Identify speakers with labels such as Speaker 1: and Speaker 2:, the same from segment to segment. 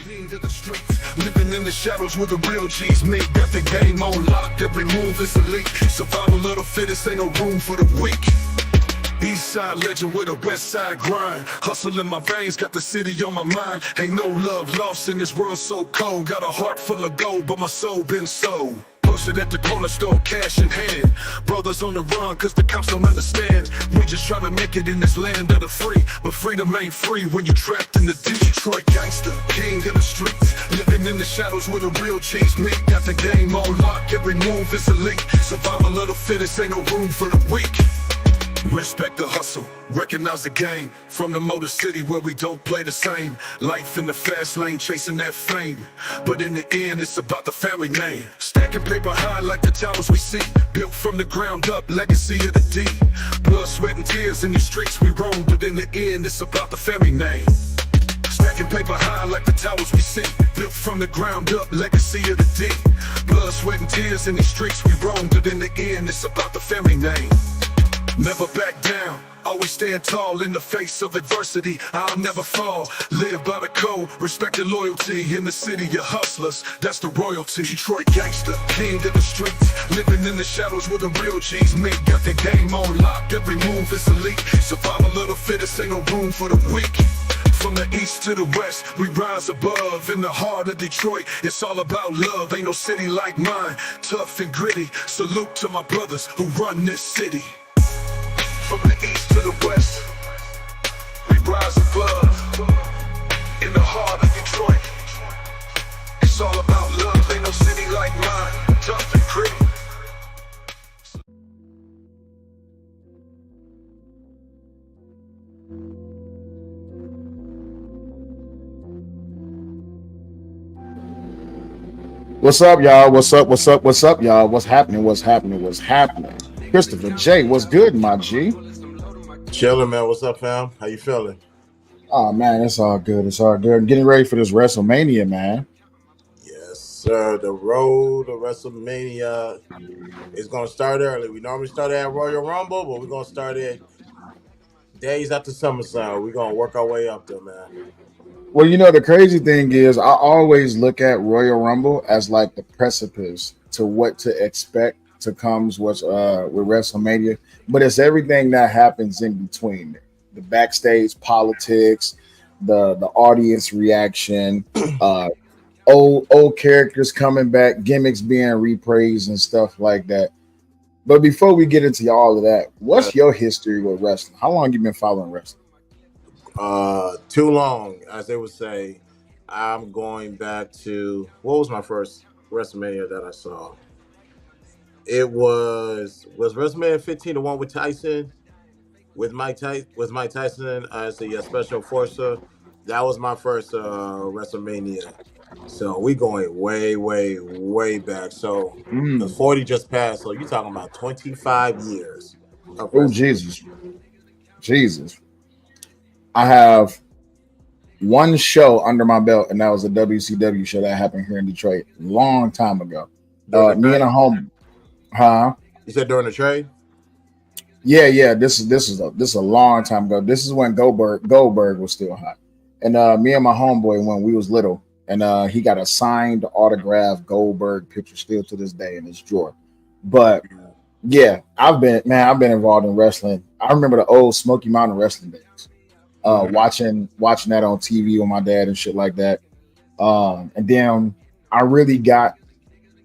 Speaker 1: King of the streets, living in the shadows where the real G's meet. Got the game on lock, every move is elite. Survival of the fittest, ain't no room for the weak. East side legend with a west side grind. Hustle in my veins, got the city on my mind. Ain't no love lost in this world so cold. Got a heart full of gold, but my soul been sold. Posted at the corner store, cash in hand. Brothers on the run, cause the cops don't understand. We just try to make it in this land of the free. But freedom ain't free when you trapped in the Detroit gangster. King of the streets, living in the shadows where the real cheese meet. Got the game on lock, every move is elite. Survival of the fittest, ain't no room for the weak. Respect the hustle, recognize the game. From the Motor City where we don't play the same. Life in the fast lane, chasing that fame. But in the end, it's about the family name. Stacking paper high like the towers we see. Built from the ground up, legacy of the D. Blood, sweat, and tears in the streets we roam. But in the end, it's about the family name. Stacking paper high like the towers we see. Built from the ground up, legacy of the D. Blood, sweat, and tears in the streets we roam. But in the end, it's about the family name. Never back down, always stand tall in the face of adversity. I'll never fall, live by the code, respect and loyalty. In the city of hustlers, that's the royalty. Detroit gangster, king of the streets, living in the shadows where the real G's meet. Got the game on lock, every move is elite. Survival of the fittest, ain't no room for the weak. From the east to the west, we rise above. In the heart of Detroit, it's all about love. Ain't no city like mine, tough and gritty. Salute to my brothers who run this city. From the east to the west, we rise above. In the heart of Detroit, it's all about love. Ain't no city like mine, tough and gritty.
Speaker 2: What's up, y'all? What's up? What's up? What's up, y'all? What's happening? What's happening? What's happening? Christopher J, what's good, my G?
Speaker 3: Chilling, man. What's up, fam? How you feeling?
Speaker 2: Oh man, it's all good. It's all good. Getting ready for this WrestleMania, man.
Speaker 3: Yes, sir. The road to WrestleMania is going to start early. We normally start at Royal Rumble, but we're going to start it days after SummerSlam. We're going to work our way up there, man.
Speaker 2: Well, the crazy thing is, I always look at Royal Rumble as like the precipice to what to expect to comes with WrestleMania, but it's everything that happens in between. The backstage politics, the audience reaction, old characters coming back, gimmicks being repraised and stuff like that. But before we get into all of that, what's your history with wrestling? How long you been following wrestling?
Speaker 3: Too long, as they would say. I'm going back to, what was my first WrestleMania that I saw? It was WrestleMania 15, the one with Tyson, with Mike Tyson as the special enforcer. That was my first WrestleMania. So we going way, way, way back. So the 40 just passed. So you're talking about 25 years of
Speaker 2: Oh,
Speaker 3: wrestling.
Speaker 2: Jesus. I have one show under my belt, and that was a WCW show that happened here in Detroit long time ago.
Speaker 3: During the
Speaker 2: Me and a
Speaker 3: trade?
Speaker 2: home, huh?
Speaker 3: You said during the trade?
Speaker 2: Yeah. This is a long time ago. This is when Goldberg was still hot, and me and my homeboy when we was little, and he got a signed autographed Goldberg picture still to this day in his drawer. But yeah, I've been involved in wrestling. I remember the old Smoky Mountain wrestling days. Watching that on TV with my dad and shit like that. And then I really got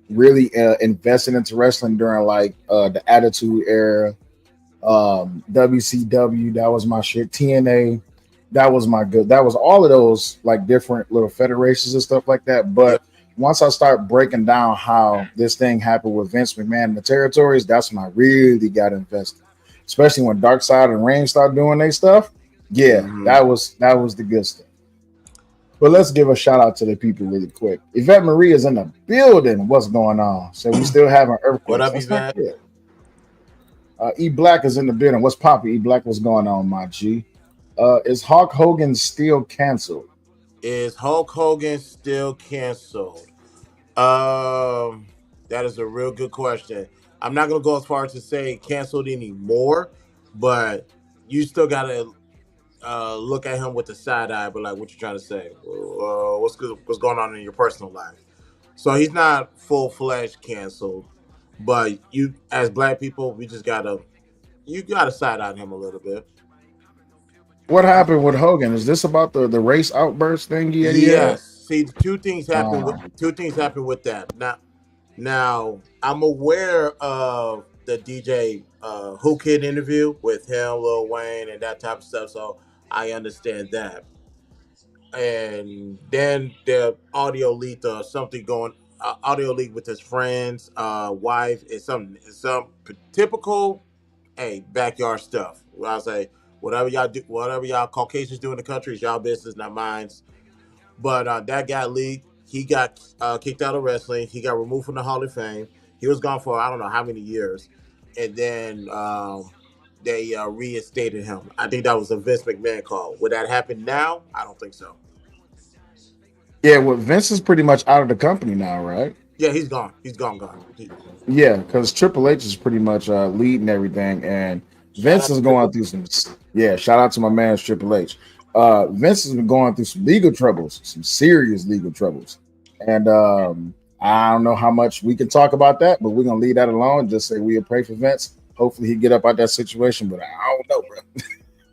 Speaker 2: invested into wrestling during like the Attitude Era, WCW. That was my shit. TNA, that was all of those like different little federations and stuff like that. But once I start breaking down how this thing happened with Vince McMahon and the territories, that's when I really got invested. Especially when Dark Side and Reign started doing their stuff. Yeah, that was the good stuff. But let's give a shout out to the people really quick. Yvette Marie is in the building. What's going on? So we still having earthquakes.
Speaker 3: What up,
Speaker 2: That's not
Speaker 3: Yvette?
Speaker 2: good. E Black is in the building. What's poppin'? E Black, what's going on, my G? Is Hulk Hogan still canceled?
Speaker 3: Is Hulk Hogan still canceled? That is a real good question. I'm not gonna go as far as to say canceled anymore, but you still gotta look at him with the side eye, but like, what you trying to say? What's good? What's going on in your personal life? So he's not full fledged canceled, but you, as black people, we just gotta you gotta side eye him a little bit.
Speaker 2: What happened with Hogan? Is this about the race outburst thing he had?
Speaker 3: Yes. See,
Speaker 2: Uh,
Speaker 3: two things happen with that. Now I'm aware of the DJ Who Kid interview with him, Lil Wayne, and that type of stuff. So I understand that. And then the audio leaked or something going audio leak with his friends, wife. It's some typical backyard stuff. I say whatever y'all Caucasians do in the country is y'all business, not mine. But that got leaked. He got kicked out of wrestling. He got removed from the Hall of Fame. He was gone for I don't know how many years, and then they reinstated him. I think that was a Vince McMahon call. Would that happen now? I don't think so.
Speaker 2: yeah, well, Vince is pretty much out of the company now, right?
Speaker 3: Yeah, he's gone. He's gone.
Speaker 2: Yeah, because Triple H is pretty much leading everything, and
Speaker 3: Shout
Speaker 2: Vince
Speaker 3: out
Speaker 2: is
Speaker 3: to
Speaker 2: going
Speaker 3: Triple.
Speaker 2: through some. Yeah, shout out to my man Triple H. Vince has been going through some legal troubles, some serious legal troubles, and I don't know how much we can talk about that, but we're gonna leave that alone. Just say we'll pray for Vince. Hopefully, he get up out that situation, but I don't know,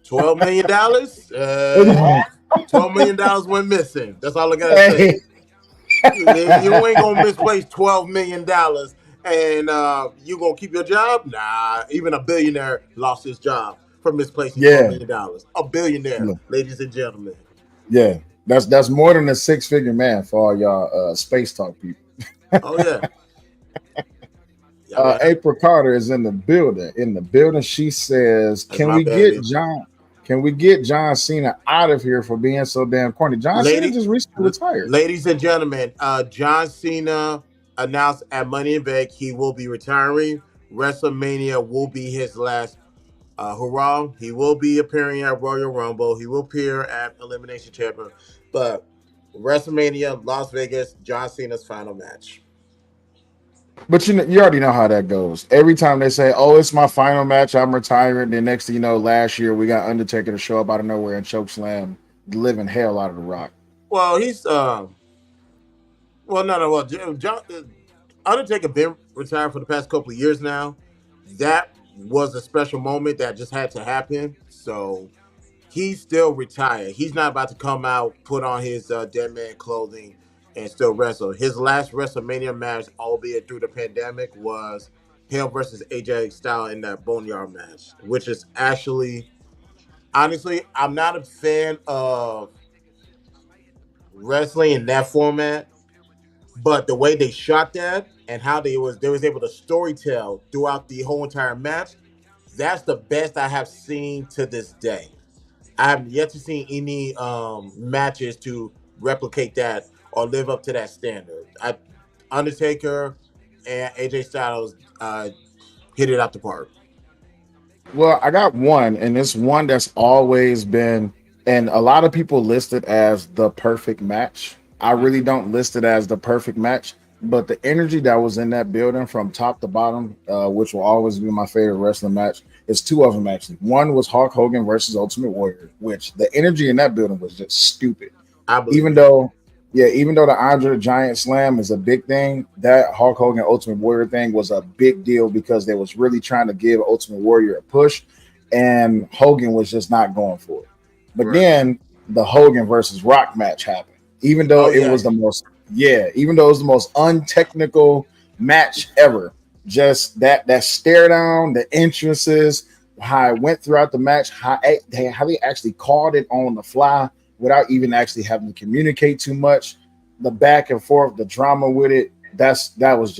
Speaker 3: $12 million.
Speaker 2: bro.
Speaker 3: $12 went missing. That's all I gotta say.
Speaker 2: Hey,
Speaker 3: You ain't gonna misplace $12 million, and you gonna keep your job? Nah, even a billionaire lost his job for misplacing twelve
Speaker 2: yeah,
Speaker 3: million dollars. A billionaire,
Speaker 2: look,
Speaker 3: ladies and gentlemen.
Speaker 2: yeah, that's more than a six-figure man for all y'all space talk people.
Speaker 3: Oh yeah, yeah, man.
Speaker 2: April Carter is in the building. In the building, she says,
Speaker 3: That's
Speaker 2: "Can
Speaker 3: my
Speaker 2: we get
Speaker 3: baby,
Speaker 2: John? Can we get John Cena out of here for being so damn corny?" John Cena
Speaker 3: lady,
Speaker 2: just recently retired.
Speaker 3: ladies and gentlemen. John Cena announced at Money in Bank he will be retiring. WrestleMania will be his last hurrah. He will be appearing at Royal Rumble. He will appear at Elimination Chamber. But WrestleMania, Las Vegas, John Cena's final match.
Speaker 2: But you already know how that goes. Every time they say, "Oh, it's my final match, I'm retiring," the next thing you know, last year we got Undertaker to show up out of nowhere and choke slam the living hell out of the Rock.
Speaker 3: Well, he's well, no. Well, John Undertaker been retired for the past couple of years now. That was a special moment that just had to happen. So he's still retired. He's not about to come out, put on his dead man clothing, and still wrestle. His last WrestleMania match, albeit through the pandemic, was him versus AJ Styles in that Boneyard match, which is actually, honestly, I'm not a fan of wrestling in that format, but the way they shot that and how they was able to storytell throughout the whole entire match, that's the best I have seen to this day. I have yet to see any matches to replicate that or live up to that standard. Undertaker and AJ Styles hit it out the park.
Speaker 2: Well, I got one, and it's one that's always been, and a lot of people list it as the perfect match. I really don't list it as the perfect match, but the energy that was in that building from top to bottom, which will always be my favorite wrestling match, is two of them actually. One was Hulk Hogan versus Ultimate Warrior, which the energy in that building was just stupid.
Speaker 3: I believe
Speaker 2: Even
Speaker 3: it.
Speaker 2: though, yeah, even though the Andre the Giant Slam is a big thing, that Hulk Hogan Ultimate Warrior thing was a big deal because they was really trying to give Ultimate Warrior a push, and Hogan was just not going for it. But
Speaker 3: Right.
Speaker 2: then the Hogan versus Rock match happened. Even though
Speaker 3: Oh
Speaker 2: it
Speaker 3: yeah.
Speaker 2: was the most, yeah, even though it was the most untechnical match ever, just that stare down, the entrances, how it went throughout the match, how they actually called it on the fly without even actually having to communicate too much. The back and forth, the drama with it. That was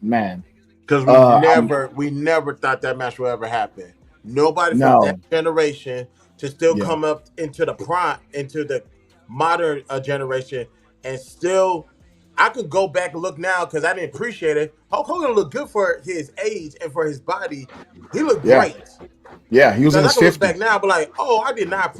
Speaker 2: man.
Speaker 3: Because
Speaker 2: I'm
Speaker 3: we never thought that match would ever happen. Nobody from that
Speaker 2: no,
Speaker 3: generation to still
Speaker 2: yeah,
Speaker 3: come up into the prime, into the modern generation, and still, I could go back and look now because I didn't appreciate it. Hulk Hogan looked good for his age and for his body. He looked
Speaker 2: yeah,
Speaker 3: great.
Speaker 2: yeah. He was in
Speaker 3: Because I
Speaker 2: his
Speaker 3: can look back
Speaker 2: 50s.
Speaker 3: now, but like, oh, I did not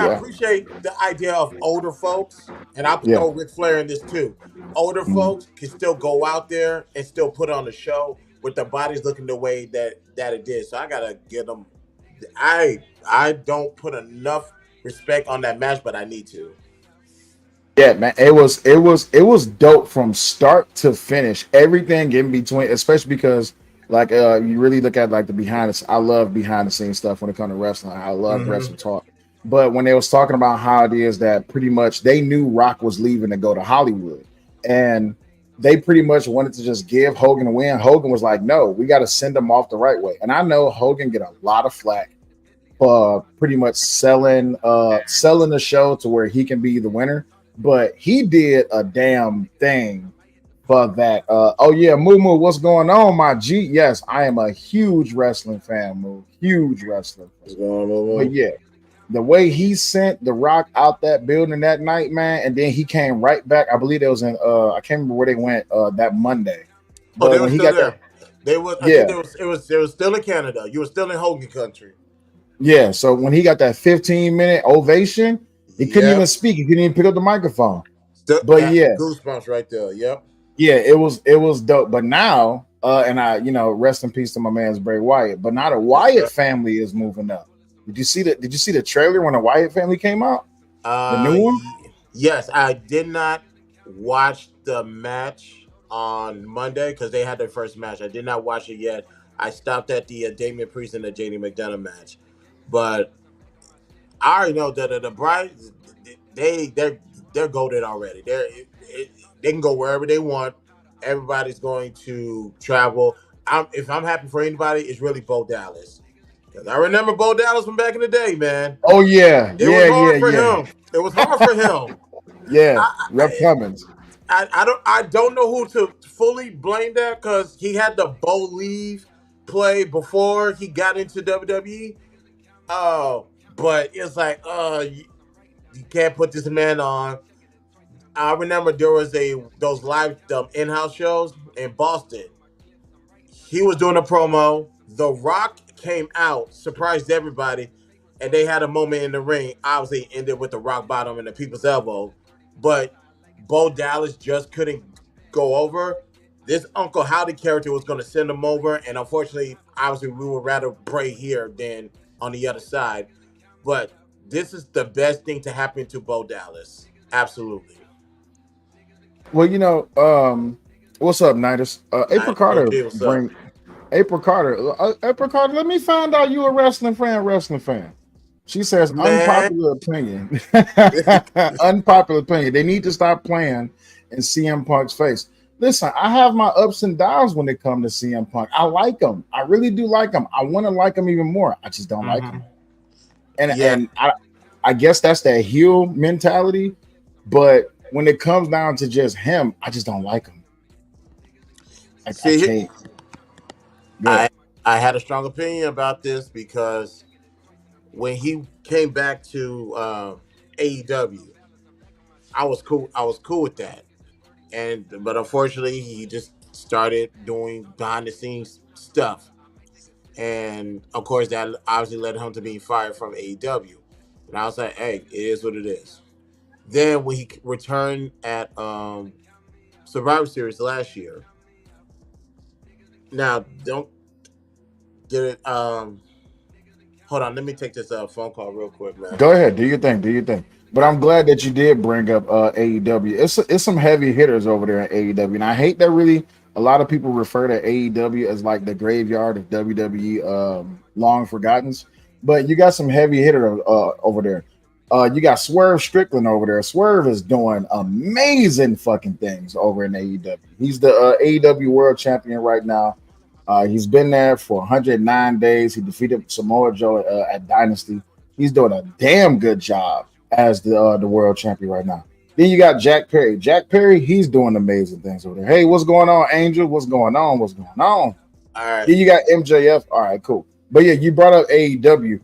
Speaker 2: Yeah,
Speaker 3: appreciate the idea of older folks, and I'll
Speaker 2: yeah.
Speaker 3: throw Ric Flair in this too. Older
Speaker 2: Mm.
Speaker 3: folks can still go out there and still put on a show with their bodies looking the way that it did. So I gotta give them I don't put enough respect on that match, but I need to.
Speaker 2: Yeah, man, it was dope from start to finish. Everything in between, especially because like you really look at like the behind the I love behind the scenes stuff when it comes to wrestling. I love
Speaker 3: Hmm.
Speaker 2: wrestling talk. But when they was talking about how it is that pretty much they knew Rock was leaving to go to Hollywood, and they pretty much wanted to just give Hogan a win. Hogan was like, "No, we got to send him off the right way." And I know Hogan get a lot of flack pretty much selling the show to where he can be the winner. But he did a damn thing for that. Oh yeah, Moo Moo, what's going on, my G? Yes, I am a huge wrestling fan, Moo. Huge wrestling fan.
Speaker 3: What's going on?
Speaker 2: But yeah, the way he sent The Rock out that building that night, man, and then he came right back. I believe it was in I can't remember where they went that Monday.
Speaker 3: Oh, they
Speaker 2: But
Speaker 3: were
Speaker 2: when he
Speaker 3: still
Speaker 2: got that,
Speaker 3: there. They was. I think
Speaker 2: yeah,
Speaker 3: there was. It was still in Canada. You were still in Hogan country.
Speaker 2: yeah. So when he got that 15-minute ovation, he couldn't even
Speaker 3: Yep.
Speaker 2: speak. He couldn't even pick up the microphone.
Speaker 3: Still
Speaker 2: But
Speaker 3: got
Speaker 2: yes,
Speaker 3: goosebumps right there. Yep.
Speaker 2: yeah, it was dope. But now, and I, rest in peace to my man's Bray Wyatt. But now the
Speaker 3: Yes,
Speaker 2: Wyatt
Speaker 3: sir.
Speaker 2: family is moving up. Did you see the trailer when the Wyatt family came out? The new one?
Speaker 3: Yes, I did not watch the match on Monday because they had their first match. I did not watch it yet. I stopped at the Damian Priest and the JD McDonough match, but I already know that the Brides they're goaded already. They can go wherever they want. Everybody's going to travel. If I'm happy for anybody, it's really Bo Dallas because I remember Bo Dallas from back in the day, man.
Speaker 2: Oh yeah,
Speaker 3: It was
Speaker 2: yeah, yeah,
Speaker 3: hard for
Speaker 2: yeah,
Speaker 3: him. It was hard for him.
Speaker 2: yeah.
Speaker 3: I,
Speaker 2: Rep Cummins.
Speaker 3: I don't know who to fully blame that because he had the Bo leave play before he got into WWE. Oh, but it's like, you can't put this man on. I remember there was those live in-house shows in Boston. He was doing a promo. The Rock came out, surprised everybody, and they had a moment in the ring. Obviously, ended with the rock bottom and the people's elbow, but Bo Dallas just couldn't go over. This Uncle Howdy character was going to send him over, and unfortunately, obviously, we would rather Bray here than on the other side. But this is the best thing to happen to Bo Dallas. Absolutely.
Speaker 2: Well, what's up, Nidus? April Carter
Speaker 3: OG, what's up?
Speaker 2: bring April Carter. April Carter, let me find out you a wrestling fan. Wrestling fan. She says
Speaker 3: Man,
Speaker 2: unpopular opinion. Unpopular opinion. They need to stop playing in CM Punk's face. Listen, I have my ups and downs when it comes to CM Punk. I like him. I really do like him. I want to like him even more. I just don't like him.
Speaker 3: hmm
Speaker 2: And
Speaker 3: yeah.
Speaker 2: and I guess that's that heel mentality. But when it comes down to just him, I just don't like him. I
Speaker 3: See,
Speaker 2: can't.
Speaker 3: I
Speaker 2: Good.
Speaker 3: I had a strong opinion about this because when he came back to AEW, I was cool. I was cool with that, and but unfortunately, he just started doing behind the scenes stuff, and of course, that obviously led him to being fired from AEW. And I was like, "Hey, it is what it is." Then when he returned at Survivor Series last year, now don't get it. Hold on, let me take this phone call real quick, man.
Speaker 2: Go ahead. Do your thing. Do your thing. But I'm glad that you did bring up AEW. It's some heavy hitters over there at AEW, and I hate that really a lot of people refer to AEW as like the graveyard of WWE long forgottens. But you got some heavy hitter over there. You got Swerve Strickland over there. Swerve is doing amazing fucking things over in AEW. He's the AEW World Champion right now. He's been there for 109 days. He defeated Samoa Joe at Dynasty. He's doing a damn good job as the world champion right now. Then you got Jack Perry. Jack Perry, he's doing amazing things over there. Hey, what's going on, Angel? What's going on? What's going on?
Speaker 3: All right.
Speaker 2: Then you got MJF. All right, cool. But yeah, you brought up AEW.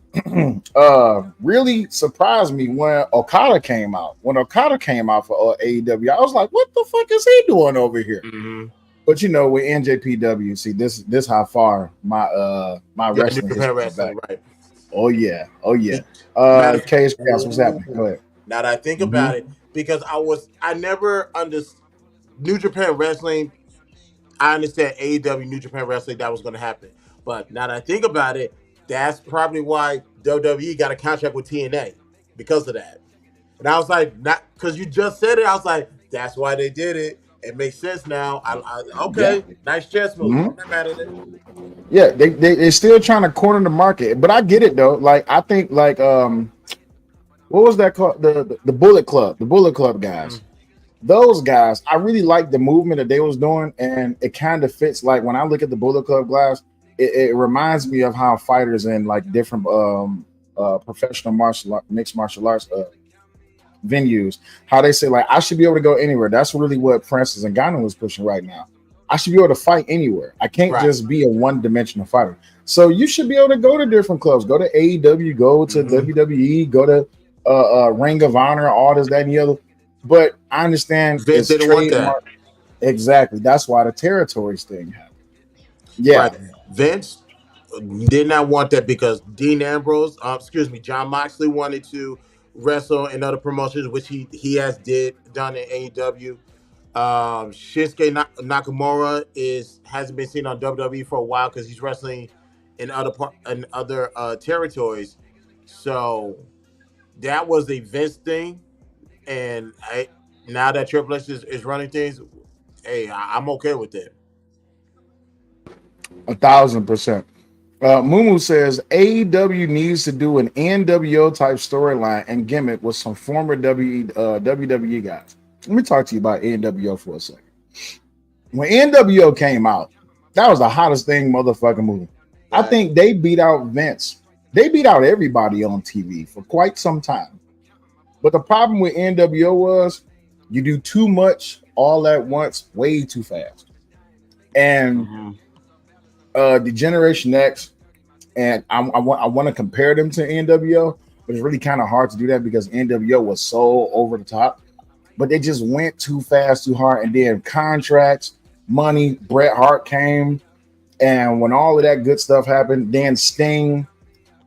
Speaker 2: Really surprised me when Okada came out. When Okada came out for AEW, I was like, "What the fuck is he doing over here?"
Speaker 3: Mm-hmm.
Speaker 2: But with NJPW, see this how far my
Speaker 3: Yeah, New
Speaker 2: wrestling
Speaker 3: Japan
Speaker 2: history goes back.
Speaker 3: Wrestling, right?
Speaker 2: Oh yeah, oh yeah.
Speaker 3: Be- Matter.
Speaker 2: Cage Chaos, what's happening? Go ahead.
Speaker 3: Now that I think
Speaker 2: Hmm.
Speaker 3: about it, because I never understood New Japan Wrestling. I understand AEW New Japan Wrestling that was going to happen, but now that I think about it, That's probably why WWE got a contract with TNA because of that. And I was like, not because you just said it. I was like, that's why they did it. It makes sense now.
Speaker 2: Yeah.
Speaker 3: Okay, nice chess move. I'm
Speaker 2: Mhm.
Speaker 3: not mad at it.
Speaker 2: Yeah, they're still trying to corner the market, but I get it though. Like I think like what was that called? The Bullet Club, the Bullet Club guys.
Speaker 3: Mhm.
Speaker 2: Those guys, I really like the movement that they was doing, and it kind of fits. Like when I look at the Bullet Club guys, it reminds me of how fighters in like different professional mixed martial arts venues, how they say like I should be able to go anywhere. That's really what Francis Ngannou was pushing right now. I should be able to fight anywhere. I can't
Speaker 3: Right.
Speaker 2: just be a one-dimensional fighter. So you should be able to go to different clubs, go to AEW, go to
Speaker 3: Hmm.
Speaker 2: WWE, go to Ring of Honor, all this, that, and the other. But I understand
Speaker 3: Vince
Speaker 2: it's
Speaker 3: didn't want that.
Speaker 2: trademark. Exactly. That's why the territories thing happened. Yeah.
Speaker 3: Right. Vince did not want that because Dean Ambrose, John Moxley wanted to wrestle in other promotions, which he has done in AEW. Shinsuke Nakamura hasn't been seen on WWE for a while because he's wrestling in other territories. So that was a Vince thing, and now that Triple H is running things, hey, I'm okay with it.
Speaker 2: 1,000%. Mumu says AEW needs to do an NWO type storyline and gimmick with some former WWE guys. Let me talk to you about NWO for a second. When NWO came out, that was the hottest thing motherfucking movie. I
Speaker 3: Right.
Speaker 2: think they beat out Vince. They beat out everybody on TV for quite some time. But the problem with NWO was you do too much all at once, way too fast. And
Speaker 3: Mhm.
Speaker 2: the Generation X, and I want to compare them to NWO, but it's really kind of hard to do that because NWO was so over the top. But they just went too fast, too hard, and then contracts, money. Bret Hart came, and when all of that good stuff happened, then Sting,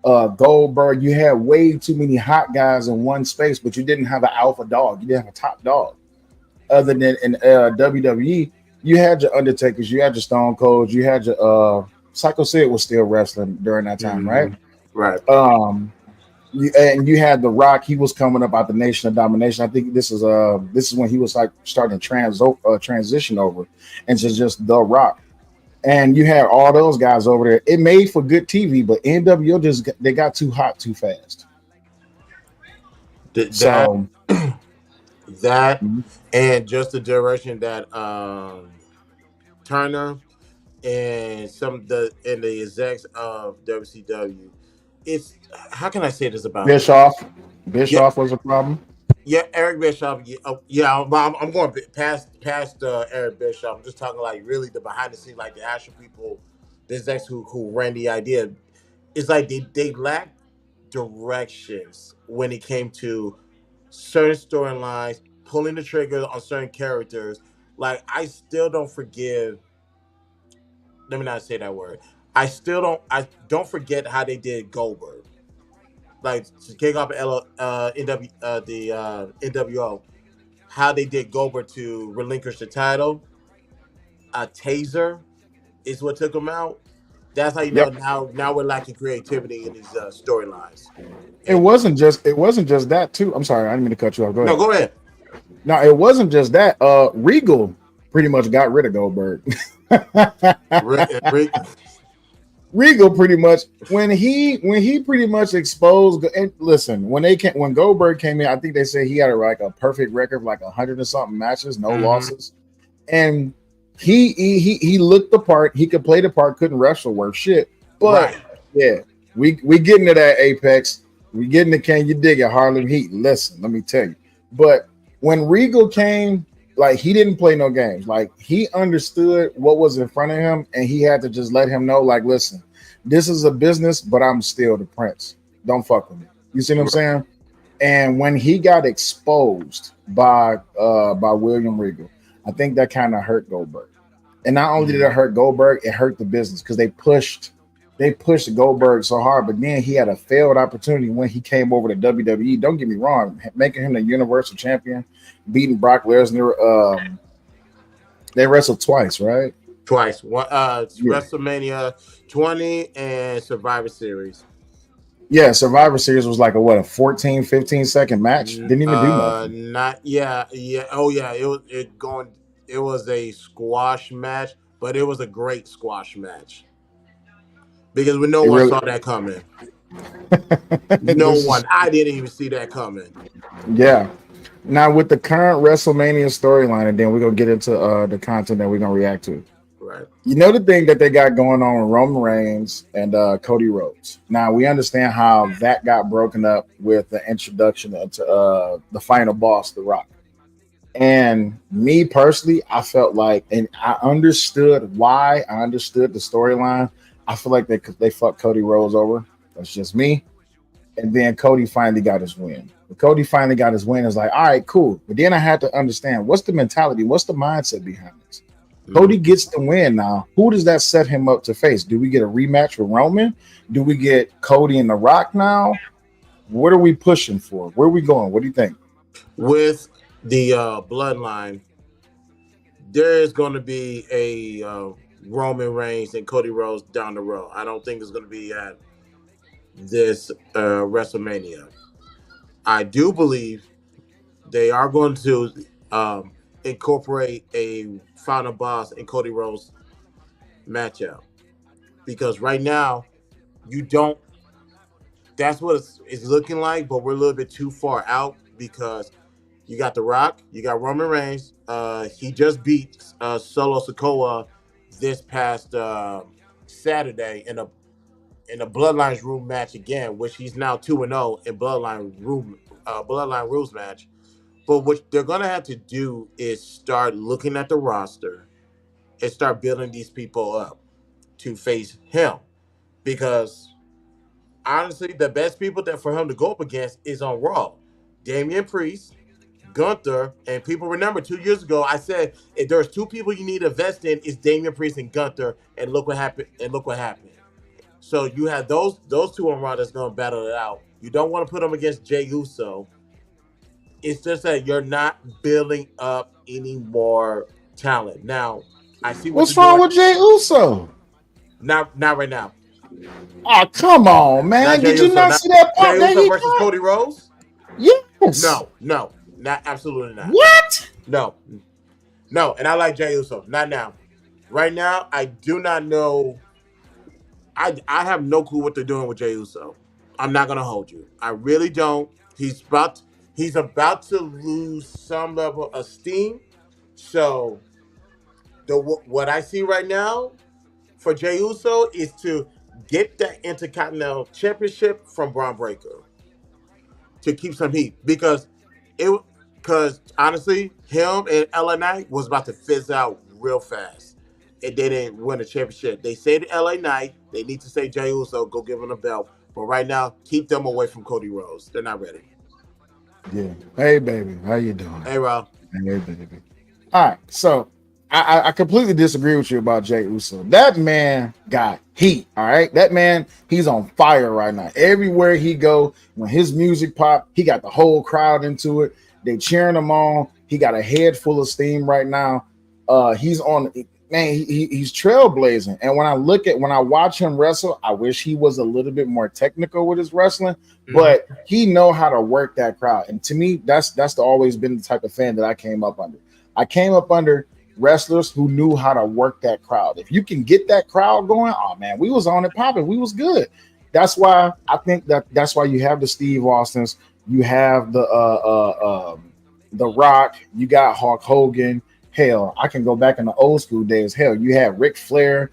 Speaker 2: Goldberg, you had way too many hot guys in one space, but you didn't have an alpha dog. You didn't have a top dog. Other than in WWE, you had your Undertakers, you had your Stone Colds, you had your Psycho Sid was still wrestling during that time, right?
Speaker 3: Mhm. Right.
Speaker 2: And you had The Rock. He was coming up out the Nation of Domination. I think this is when he was like starting to transition over into just The Rock. And you had all those guys over there. It made for good TV, but NWO they got too hot too fast.
Speaker 3: That
Speaker 2: So
Speaker 3: that
Speaker 2: mhm.
Speaker 3: and just the direction that Turner and the execs of WCW. It's how can I say this about them?
Speaker 2: Bischoff,
Speaker 3: Yeah,
Speaker 2: Bischoff was a problem.
Speaker 3: yeah, Eric Bischoff. Yeah, I'm going past Eric Bischoff. I'm just talking like really the behind the scenes, like the actual people, the execs who ran the idea. It's like they lack directions when it came to certain storylines, pulling the trigger on certain characters. Like I still don't forgive. Let me not say that word. I don't forget how they did Goldberg. Like to kick off the NWO, how they did Goldberg to relinquish the title. A taser is what took him out. That's how you know
Speaker 2: Yep.
Speaker 3: now we're lacking creativity in these storylines.
Speaker 2: It
Speaker 3: And
Speaker 2: wasn't just that too. I'm sorry, I didn't mean to cut you off. Go
Speaker 3: no,
Speaker 2: ahead.
Speaker 3: go ahead.
Speaker 2: No, it wasn't just that. Regal pretty much got rid of Goldberg.
Speaker 3: Rick,
Speaker 2: Regal pretty much when he pretty much exposed and listen when Goldberg came in, I think they said he had like a perfect record of like 100 or something matches, no
Speaker 3: hmm
Speaker 2: losses, and he looked the part, he could play the part, couldn't wrestle worth shit, but
Speaker 3: right.
Speaker 2: yeah, we getting to that Apex, we getting to Can You Dig It Harlem Heat. Listen, let me tell you, but when Regal came, like he didn't play no games. Like he understood what was in front of him, and he had to just let him know, like, listen, this is a business, but I'm still the prince. Don't fuck with me. You see what I'm saying? And when he got exposed by William Regal, I think that kind of hurt Goldberg. And not only did it
Speaker 3: Mhm.
Speaker 2: hurt Goldberg, it hurt the business because they pushed Goldberg so hard, but then he had a failed opportunity when he came over to WWE. Don't get me wrong, making him the Universal Champion, beating Brock Lesnar. They wrestled twice, right?
Speaker 3: twice. One,
Speaker 2: Yeah.
Speaker 3: WrestleMania 20 and Survivor Series.
Speaker 2: Yeah, Survivor Series was like a 14, 15 second match. Didn't even do nothing.
Speaker 3: Not yeah. Oh yeah, It was a squash match, but it was a great squash match because no
Speaker 2: It
Speaker 3: one
Speaker 2: really
Speaker 3: saw that coming. No
Speaker 2: this
Speaker 3: one.
Speaker 2: is
Speaker 3: I didn't even see that coming.
Speaker 2: yeah. Now with the current WrestleMania storyline, and then we're gonna get into the content that we're gonna react to.
Speaker 3: Right.
Speaker 2: You know the thing that they got going on with Roman Reigns and Cody Rhodes. Now we understand how that got broken up with the introduction into the final boss, The Rock. And me personally, I felt like, and I understood why. I understood the storyline. I feel like they fucked Cody Rhodes over. That's just me. And then Cody finally got his win. When Cody finally got his win, it's like, all right, cool. But then I had to understand what's the mentality, what's the mindset behind this.
Speaker 3: Mhm.
Speaker 2: Cody gets the win now. Who does that set him up to face? Do we get a rematch with Roman? Do we get Cody and The Rock now? What are we pushing for? Where are we going? What do you think?
Speaker 3: With the bloodline, there is going to be a Roman Reigns and Cody Rhodes down the road. I don't think it's going to be at this WrestleMania. I do believe they are going to um, incorporate a final boss in Cody Rhodes matchup because right now you don't. That's what it's looking like, but we're a little bit too far out because you got The Rock, you got Roman Reigns. He just beat Solo Sikoa this past Saturday in a Bloodlines room match again, which he's now 2-0 in Bloodline rules match. But what they're gonna have to do is start looking at the roster and start building these people up to face him because honestly, the best people that for him to go up against is on Raw. Damian Priest, Gunther, and people remember 2 years ago I said if there's two people you need to invest in, it's Damian Priest and Gunther, and look what happened. And look what happened. So you have those two on Raw that's going to battle it out. You don't want to put them against Jey Uso. It's just that you're not building up any more talent. Now, I see what you're
Speaker 2: What's wrong
Speaker 3: doing.
Speaker 2: with Jay Uso?
Speaker 3: Not right now.
Speaker 2: Oh, come on,
Speaker 3: Not
Speaker 2: man.
Speaker 3: Jey
Speaker 2: Did you
Speaker 3: Uso.
Speaker 2: not
Speaker 3: Not
Speaker 2: see that
Speaker 3: Jey
Speaker 2: pump that
Speaker 3: Uso
Speaker 2: he
Speaker 3: versus
Speaker 2: got?
Speaker 3: Cody Rhodes.
Speaker 2: Yes.
Speaker 3: No, not absolutely not.
Speaker 2: What?
Speaker 3: No, no. And I like Jey Uso. Not now. Right now, I do not know. I have no clue what they're doing with Jey Uso. I'm not gonna hold you. I really don't. He's about to lose some level of steam. So what I see right now for Jey Uso is to get that Intercontinental Championship from Braun Breaker to keep some heat it because honestly, him and LA Knight was about to fizz out real fast. And they didn't win a championship. They say to LA Knight, they need to say Jey Uso, go give him a belt. But right now, keep them away from Cody Rhodes. They're not ready.
Speaker 2: Yeah. Hey, baby. How you doing?
Speaker 3: Hey, Rob.
Speaker 2: Hey, baby. All right. So I completely disagree with you about Jay Uso. That man got heat. All right. That man, he's on fire right now. Everywhere he go, when his music pop, he got the whole crowd into it. They cheering him on. He got a head full of steam right now. He's on man, he's trailblazing. And when I watch him wrestle, I wish he was a little bit more technical with his wrestling, but he know how to work that crowd. And to me, that's always been the type of fan that I came up under. I came up under wrestlers who knew how to work that crowd. If you can get that crowd going, oh man, we was on it popping. We was good. That's why I think that's why you have the Steve Austins, you have the Rock, you got Hulk Hogan. Hell, I can go back in the old school days. Hell, you had Ric Flair,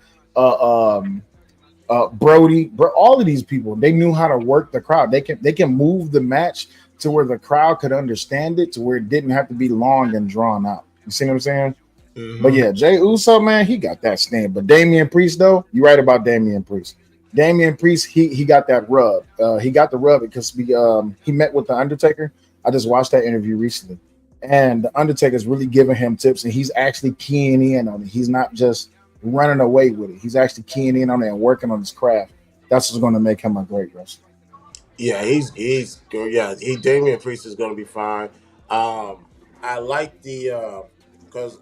Speaker 2: Brody, all of these people. They knew how to work the crowd. They can move the match to where the crowd could understand it, to where it didn't have to be long and drawn out. You see what I'm saying? But
Speaker 3: Mm-hmm.
Speaker 2: yeah, Jay Uso, man, he got that stand. But Damian Priest, though, you're right about Damian Priest. Damian Priest, he got that rub. He got the rub because he met with the Undertaker. I just watched that interview recently, and the Undertaker's really giving him tips, and he's actually keying in on it. He's not just running away with it. He's actually keying in on it and working on his craft. That's what's going to make him a great wrestler.
Speaker 3: Yeah, he's good. Yeah, Damian Priest is going to be fine. I like the because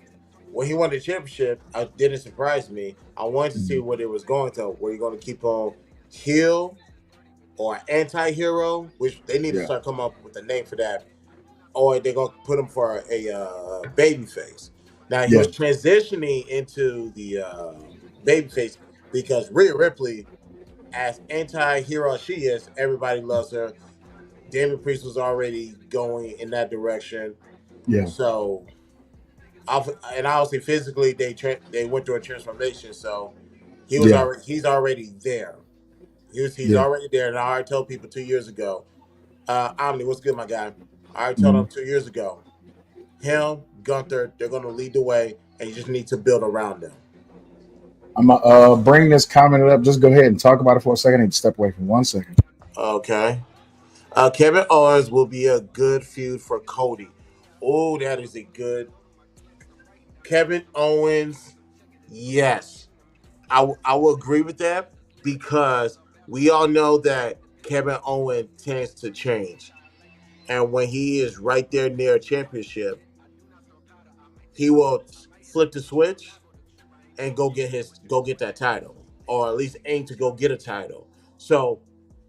Speaker 3: when he won the championship, it didn't surprise me. I wanted to see what it was going to. Were you going to keep him heel or anti-hero? Which they need to
Speaker 2: Yeah,
Speaker 3: start coming up with a name for that. Or they're going to put him for a baby face. Now, he
Speaker 2: yeah,
Speaker 3: was transitioning into the baby face because Rhea Ripley, as anti-hero as she is, everybody loves her. Damon Priest was already going in that direction.
Speaker 2: yeah,
Speaker 3: So, and obviously physically they went through a transformation. So
Speaker 2: yeah,
Speaker 3: he's already there. He's
Speaker 2: yeah.
Speaker 3: already there. And I already told people 2 years ago. Omni, what's good, my guy? I already told
Speaker 2: Mhm.
Speaker 3: them 2 years ago. Him, Gunther, they're going to lead the way, and you just need to build around them.
Speaker 2: I'm gonna bring this comment up. Just go ahead and talk about it for a second. I need to step away for 1 second.
Speaker 3: Okay. Kevin Owens will be a good feud for Cody. Oh, that is a good Kevin Owens. Yes, I will agree with that because we all know that Kevin Owens tends to change, and when he is right there near a championship, he will flip the switch and go get that title, or at least aim to go get a title. So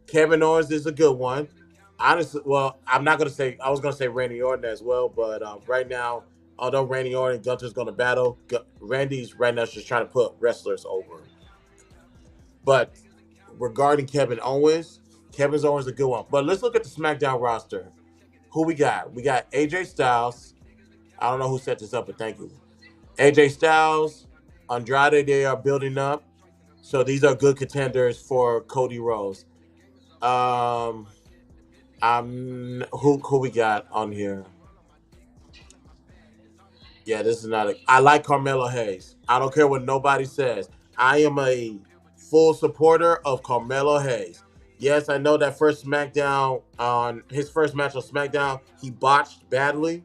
Speaker 3: Kevin Owens is a good one. Honestly, well, I'm not gonna say I was gonna say Randy Orton as well, but right now, although Randy Orton and Gunther's gonna battle, Randy's right now just trying to put wrestlers over. But regarding Kevin Owens is a good one. But let's look at the SmackDown roster. Who we got? We got AJ Styles. I don't know who set this up, but thank you. AJ Styles, Andrade, they are building up. So these are good contenders for Cody Rhodes. Um, who we got on here? Yeah, this is not a. I like Carmelo Hayes. I don't care what nobody says. I am a full supporter of Carmelo Hayes. Yes, I know that first SmackDown on his first match on SmackDown, he botched badly,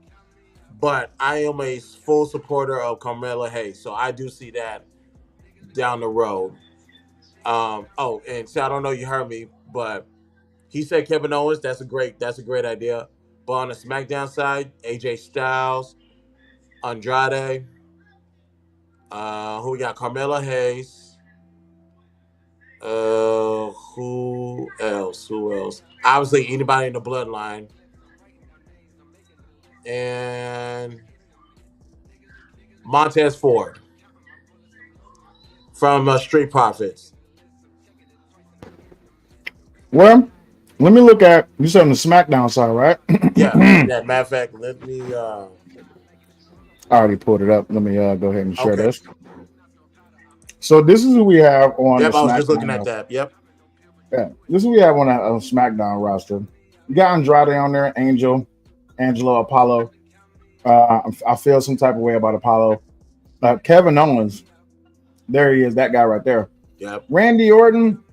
Speaker 3: but I am a full supporter of Carmelo Hayes. So I do see that down the road. Oh, and see, I don't know you heard me, but he said Kevin Owens. That's a great idea. But on the SmackDown side, AJ Styles, Andrade, who we got? Carmelo Hayes. Who else? Who else? Obviously, anybody in the bloodline. And Montez Ford from Street Profits.
Speaker 2: Well, let me look at you said on the SmackDown side, right?
Speaker 3: Yeah,
Speaker 2: I
Speaker 3: yeah. Matter of fact, let me.
Speaker 2: already pulled it up. Let me go ahead and share
Speaker 3: Okay.
Speaker 2: this. So this is who we have on the
Speaker 3: Yep, I was just looking
Speaker 2: SmackDown
Speaker 3: at
Speaker 2: roster.
Speaker 3: that. Yep.
Speaker 2: Yeah, this is who we have on a SmackDown roster. You got Andrade on there, Angelo, Apollo. I feel some type of way about Apollo. Kevin Owens, there he is, that guy right there.
Speaker 3: Yep.
Speaker 2: Randy Orton,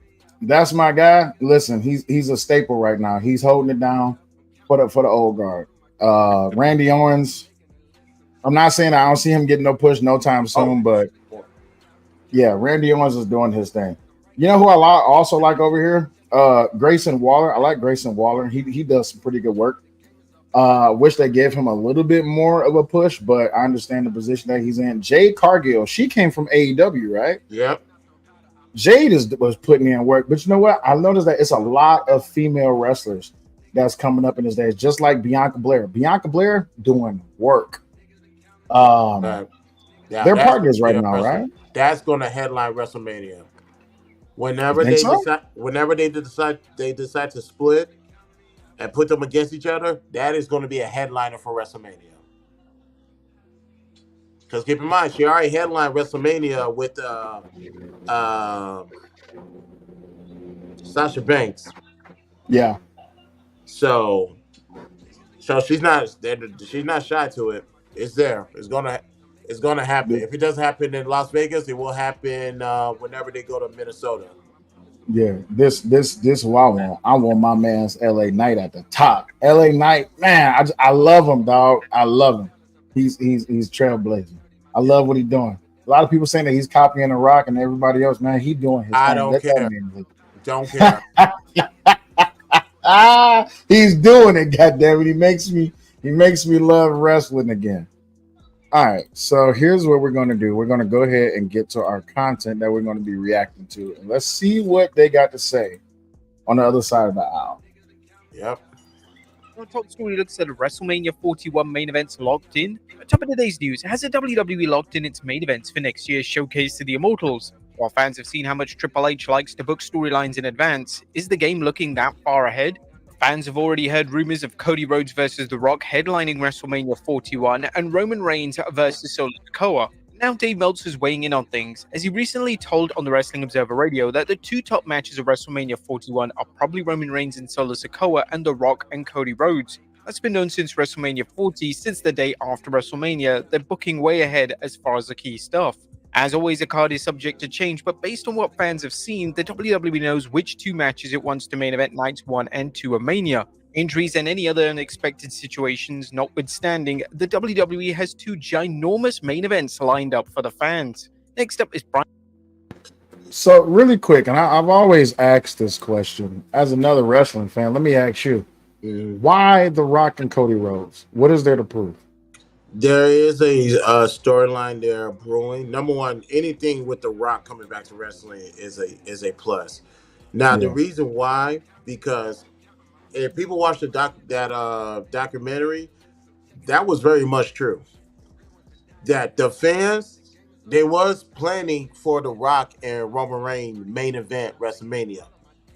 Speaker 2: that's my guy. Listen, he's a staple right now. He's holding it down for the old guard. Randy Owens, I'm not saying I don't see him getting no push no time soon, but yeah, Randy Owens is doing his thing. You know who I also like over here? Grayson Waller. I like Grayson Waller. He does some pretty good work. Wish they gave him a little bit more of a push, but I understand the position that he's in. Jade Cargill, she came from AEW, right?
Speaker 3: Yep.
Speaker 2: Jade was putting in work, but you know what? I noticed that it's a lot of female wrestlers that's coming up in these days, just like Bianca Blair. Bianca Blair doing work.
Speaker 3: Yeah,
Speaker 2: They're
Speaker 3: that's
Speaker 2: partners right now, right?
Speaker 3: That's going to headline WrestleMania.
Speaker 2: You
Speaker 3: Whenever
Speaker 2: think
Speaker 3: they
Speaker 2: so?
Speaker 3: decide, whenever they decide to split and put them against each other, that is going to be a headliner for WrestleMania. Because keep in mind, she already headlined WrestleMania with Sasha Banks.
Speaker 2: Yeah.
Speaker 3: So she's not shy to it. It's there. It's gonna happen. If it doesn't happen in Las Vegas, it will happen whenever they go to Minnesota.
Speaker 2: Yeah, this what I want. I want my man's LA Knight at the top. LA Knight, man, I love him, dog. I love him. He's trailblazing. I love what he's doing. A lot of people saying that he's copying The Rock and everybody else, man. He doing his
Speaker 3: I
Speaker 2: thing.
Speaker 3: don't
Speaker 2: Let that
Speaker 3: care.
Speaker 2: man
Speaker 3: Don't care.
Speaker 2: he's doing it. Goddamn it, he makes me love wrestling again. All right, so here's what we're going to do. We're going to go ahead and get to our content that we're going to be reacting to, and let's see what they got to say on the other side of the aisle.
Speaker 3: Yep.
Speaker 4: Our top story looks at WrestleMania 41 main events locked in. At top of today's news, has the WWE locked in its main events for next year's Showcase to the Immortals? While fans have seen how much Triple H likes to book storylines in advance, is the game looking that far ahead? Fans have already heard rumors of Cody Rhodes versus The Rock headlining WrestleMania 41 and Roman Reigns versus Solo Sikoa. Now Dave Meltzer's weighing in on things, as he recently told on the Wrestling Observer Radio that the two top matches of WrestleMania 41 are probably Roman Reigns and Solo Sikoa and The Rock and Cody Rhodes. That's been known since WrestleMania 40, since the day after WrestleMania. They're booking way ahead as far as the key stuff. As always, a card is subject to change, but based on what fans have seen, the WWE knows which two matches it wants to main event nights 1 and 2 of Mania. Injuries and any other unexpected situations notwithstanding, the WWE has two ginormous main events lined up for the fans. Next up is Brian.
Speaker 2: So, really quick, and I've always asked this question as another wrestling fan. Let me ask you, why The Rock and Cody Rhodes? What is there to prove?
Speaker 3: There is a storyline there brewing. Number one, anything with The Rock coming back to wrestling is a plus. Now, the
Speaker 2: Yeah.
Speaker 3: reason why, because if people watch the documentary, that was very much true. That the fans, they was planning for The Rock and Roman Reigns main event WrestleMania.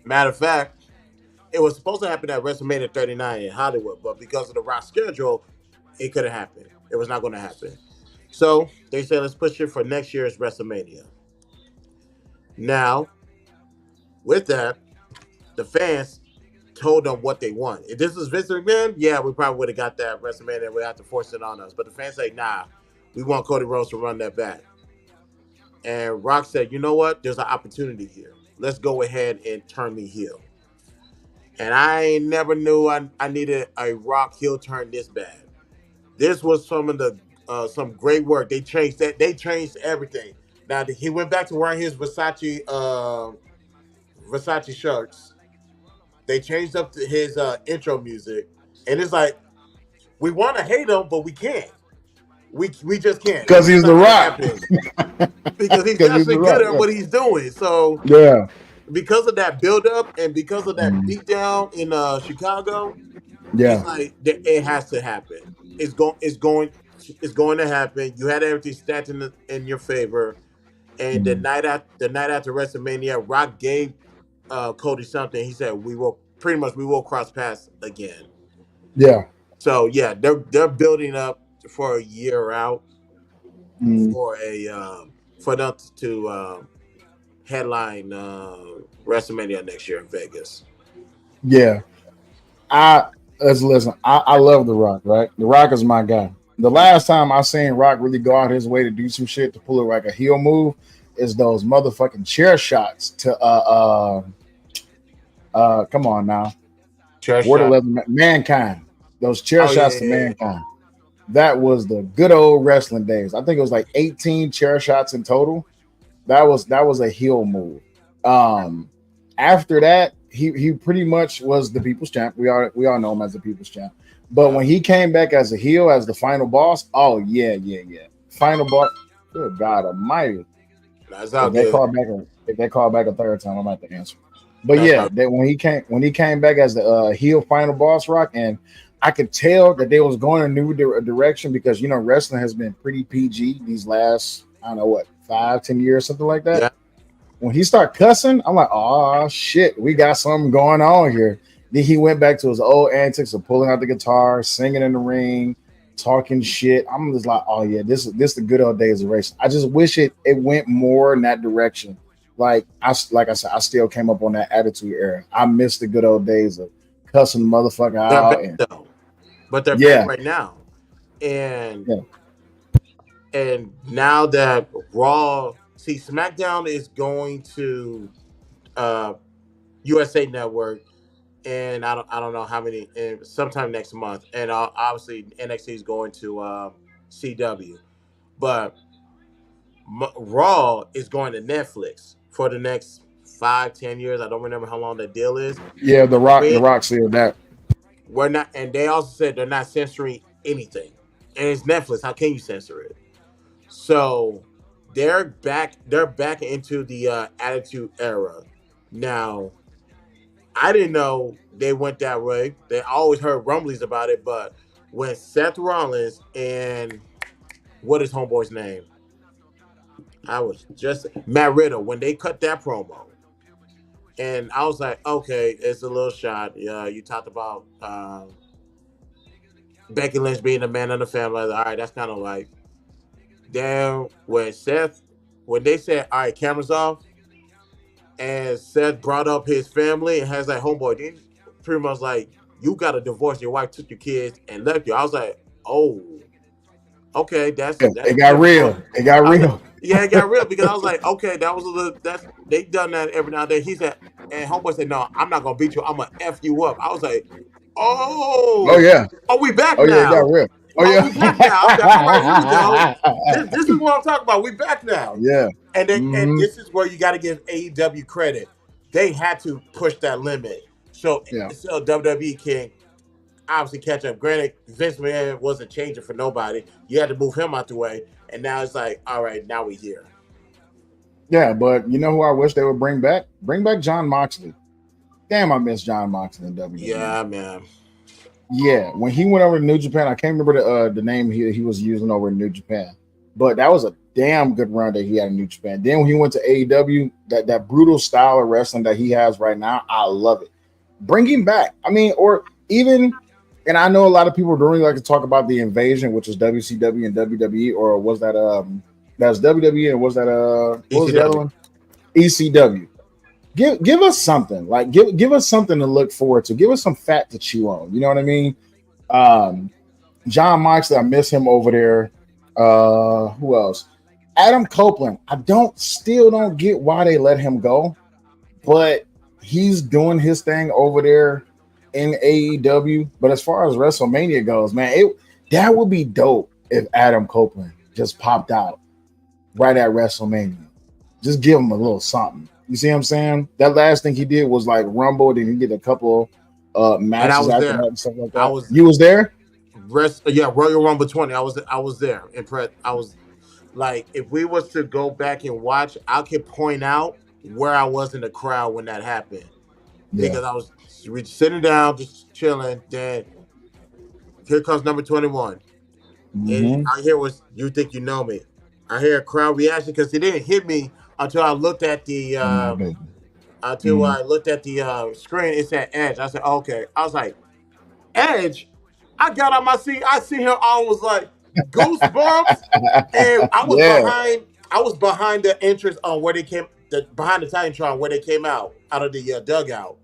Speaker 3: Matter of fact, it was supposed to happen at WrestleMania 39 in Hollywood, but because of The Rock's schedule, it couldn't happen. It was not going to happen. So they said, let's push it for next year's WrestleMania. Now, with that, the fans told them what they want. If this was Vince McMahon, yeah, we probably would have got that WrestleMania. We'd have to force it on us. But the fans say, nah, we want Cody Rhodes to run that back. And Rock said, you know what? There's an opportunity here. Let's go ahead and turn me heel. And I never knew I needed a Rock heel turn this bad. This was some great work. They changed that. They changed everything. Now he went back to wearing his Versace shirts. They changed up to his intro music, and it's like we want to hate him, but we can't. We just can't
Speaker 2: Because he's The Rock.
Speaker 3: because he's actually good at what he's doing. So
Speaker 2: Yeah.
Speaker 3: because of that build-up and because of that beatdown in Chicago,
Speaker 2: Yeah.
Speaker 3: it's like it has to happen. It's going to happen. You had everything stacked in your favor, and the night after WrestleMania, Rock gave Cody something. He said we will cross paths again.
Speaker 2: Yeah.
Speaker 3: So yeah, they're building up for a year out for them to headline WrestleMania next year in Vegas.
Speaker 2: Yeah. Listen, I love The Rock, right? The Rock is my guy. The last time I seen Rock really go out his way to do some shit to pull it like a heel move is those motherfucking chair shots to come on now. Mankind. Those chair shots to Mankind. That was the good old wrestling days. I think it was like 18 chair shots in total. That was a heel move. After that, he pretty much was the people's champ. We all know him as the people's champ. But when he came back as a heel, as the final boss, oh yeah. Final boss. Good God Almighty.
Speaker 3: That's
Speaker 2: if they call back a third time, I might have to answer. But when he came back as the heel final boss Rock, and I could tell that they was going a new direction because wrestling has been pretty PG these last 5-10 years, something like that.
Speaker 3: Yeah.
Speaker 2: When he started cussing, I'm like, oh shit, we got something going on here. Then he went back to his old antics of pulling out the guitar, singing in the ring, talking shit. I'm just like, oh yeah, this the good old days of racing. I just wish it went more in that direction. Like I said, I still came up on that attitude era. I miss the good old days of cussing the motherfucker out.
Speaker 3: But they're back right now. And now that Raw, SmackDown is going to USA Network, and I don't know how many, sometime next month, and obviously NXT is going to CW, but Raw is going to Netflix for the next 5-10 years. I don't remember how long the deal is.
Speaker 2: Yeah, the Rock said that.
Speaker 3: We're not, and they also said they're not censoring anything. and it's Netflix. How can you censor it? So they're back. They're back into the Attitude Era now. I didn't know they went that way. They always heard rumblings about it, but when Seth Rollins and what is homeboy's name? I was just Matt Riddle when they cut that promo, and I was like, okay, it's a little shot. Yeah, you talked about Becky Lynch being a man of the family. All right, that's kind of like then when they said, all right, cameras off, and Seth brought up his family and has like, homeboy, then pretty much like, you got a divorce, your wife took your kids and left you. I was like, oh, okay, that's
Speaker 2: It got real. It got
Speaker 3: I was like,
Speaker 2: real.
Speaker 3: yeah, it got real because I was like, okay, that was a little. That's they done that every now and then. He said, and homeboy said, no, I'm not gonna beat you. I'm gonna f you up. I was like,
Speaker 2: Oh
Speaker 3: oh,
Speaker 2: yeah.
Speaker 3: are we back
Speaker 2: Oh yeah. It got
Speaker 3: now?
Speaker 2: real. Oh
Speaker 3: Oh, we back now. I was like, all right, here we go. This is what I'm talking about. We back now.
Speaker 2: yeah.
Speaker 3: And
Speaker 2: Hmm.
Speaker 3: this is where you got to give AEW credit. They had to push that limit. So
Speaker 2: Yeah.
Speaker 3: WWE can obviously catch up. Granted, Vince McMahon wasn't changing for nobody. You had to move him out the way. And now it's like, all right, now we here.
Speaker 2: Yeah. But you know who I wish they would bring back? Bring back John Moxley. Damn, I miss John Moxley in WWE.
Speaker 3: Yeah, man.
Speaker 2: Yeah, when he went over to New Japan, I can't remember the name he was using over in New Japan, but that was a damn good run that he had in New Japan. Then when he went to AEW, that brutal style of wrestling that he has right now, I love it. Bring him back. I mean, or even, and I know a lot of people don't really like to talk about the Invasion, which is WCW and WWE, or was that's WWE and was that what was the other
Speaker 3: ECW.
Speaker 2: one? ECW. Give us something, like give us something to look forward to. Give us some fat to chew on. You know what I mean? John Moxley, I miss him over there. Who else? Adam Copeland. I still don't get why they let him go, but he's doing his thing over there in AEW. But as far as WrestleMania goes, man, that would be dope if Adam Copeland just popped out right at WrestleMania. Just give him a little something. You see what I'm saying? That last thing he did was like Rumble, then he did a couple matches
Speaker 3: was
Speaker 2: after
Speaker 3: there.
Speaker 2: that and stuff like that.
Speaker 3: I was
Speaker 2: You was there?
Speaker 3: Royal Rumble 20. I was there. Impressed. I was like, if we was to go back and watch, I could point out where I was in the crowd when that happened.
Speaker 2: Yeah.
Speaker 3: Because I was sitting down, just chilling. Then here comes number 21. And I hear was you think you know me. I hear a crowd reaction because it didn't hit me until I looked at the screen. It said Edge. I said, okay. I was like, Edge. I got on my seat. I see him. I was like goosebumps, and I was
Speaker 2: Yeah.
Speaker 3: behind. I was behind the entrance on where they came. Behind the Titantron where they came out of the dugout.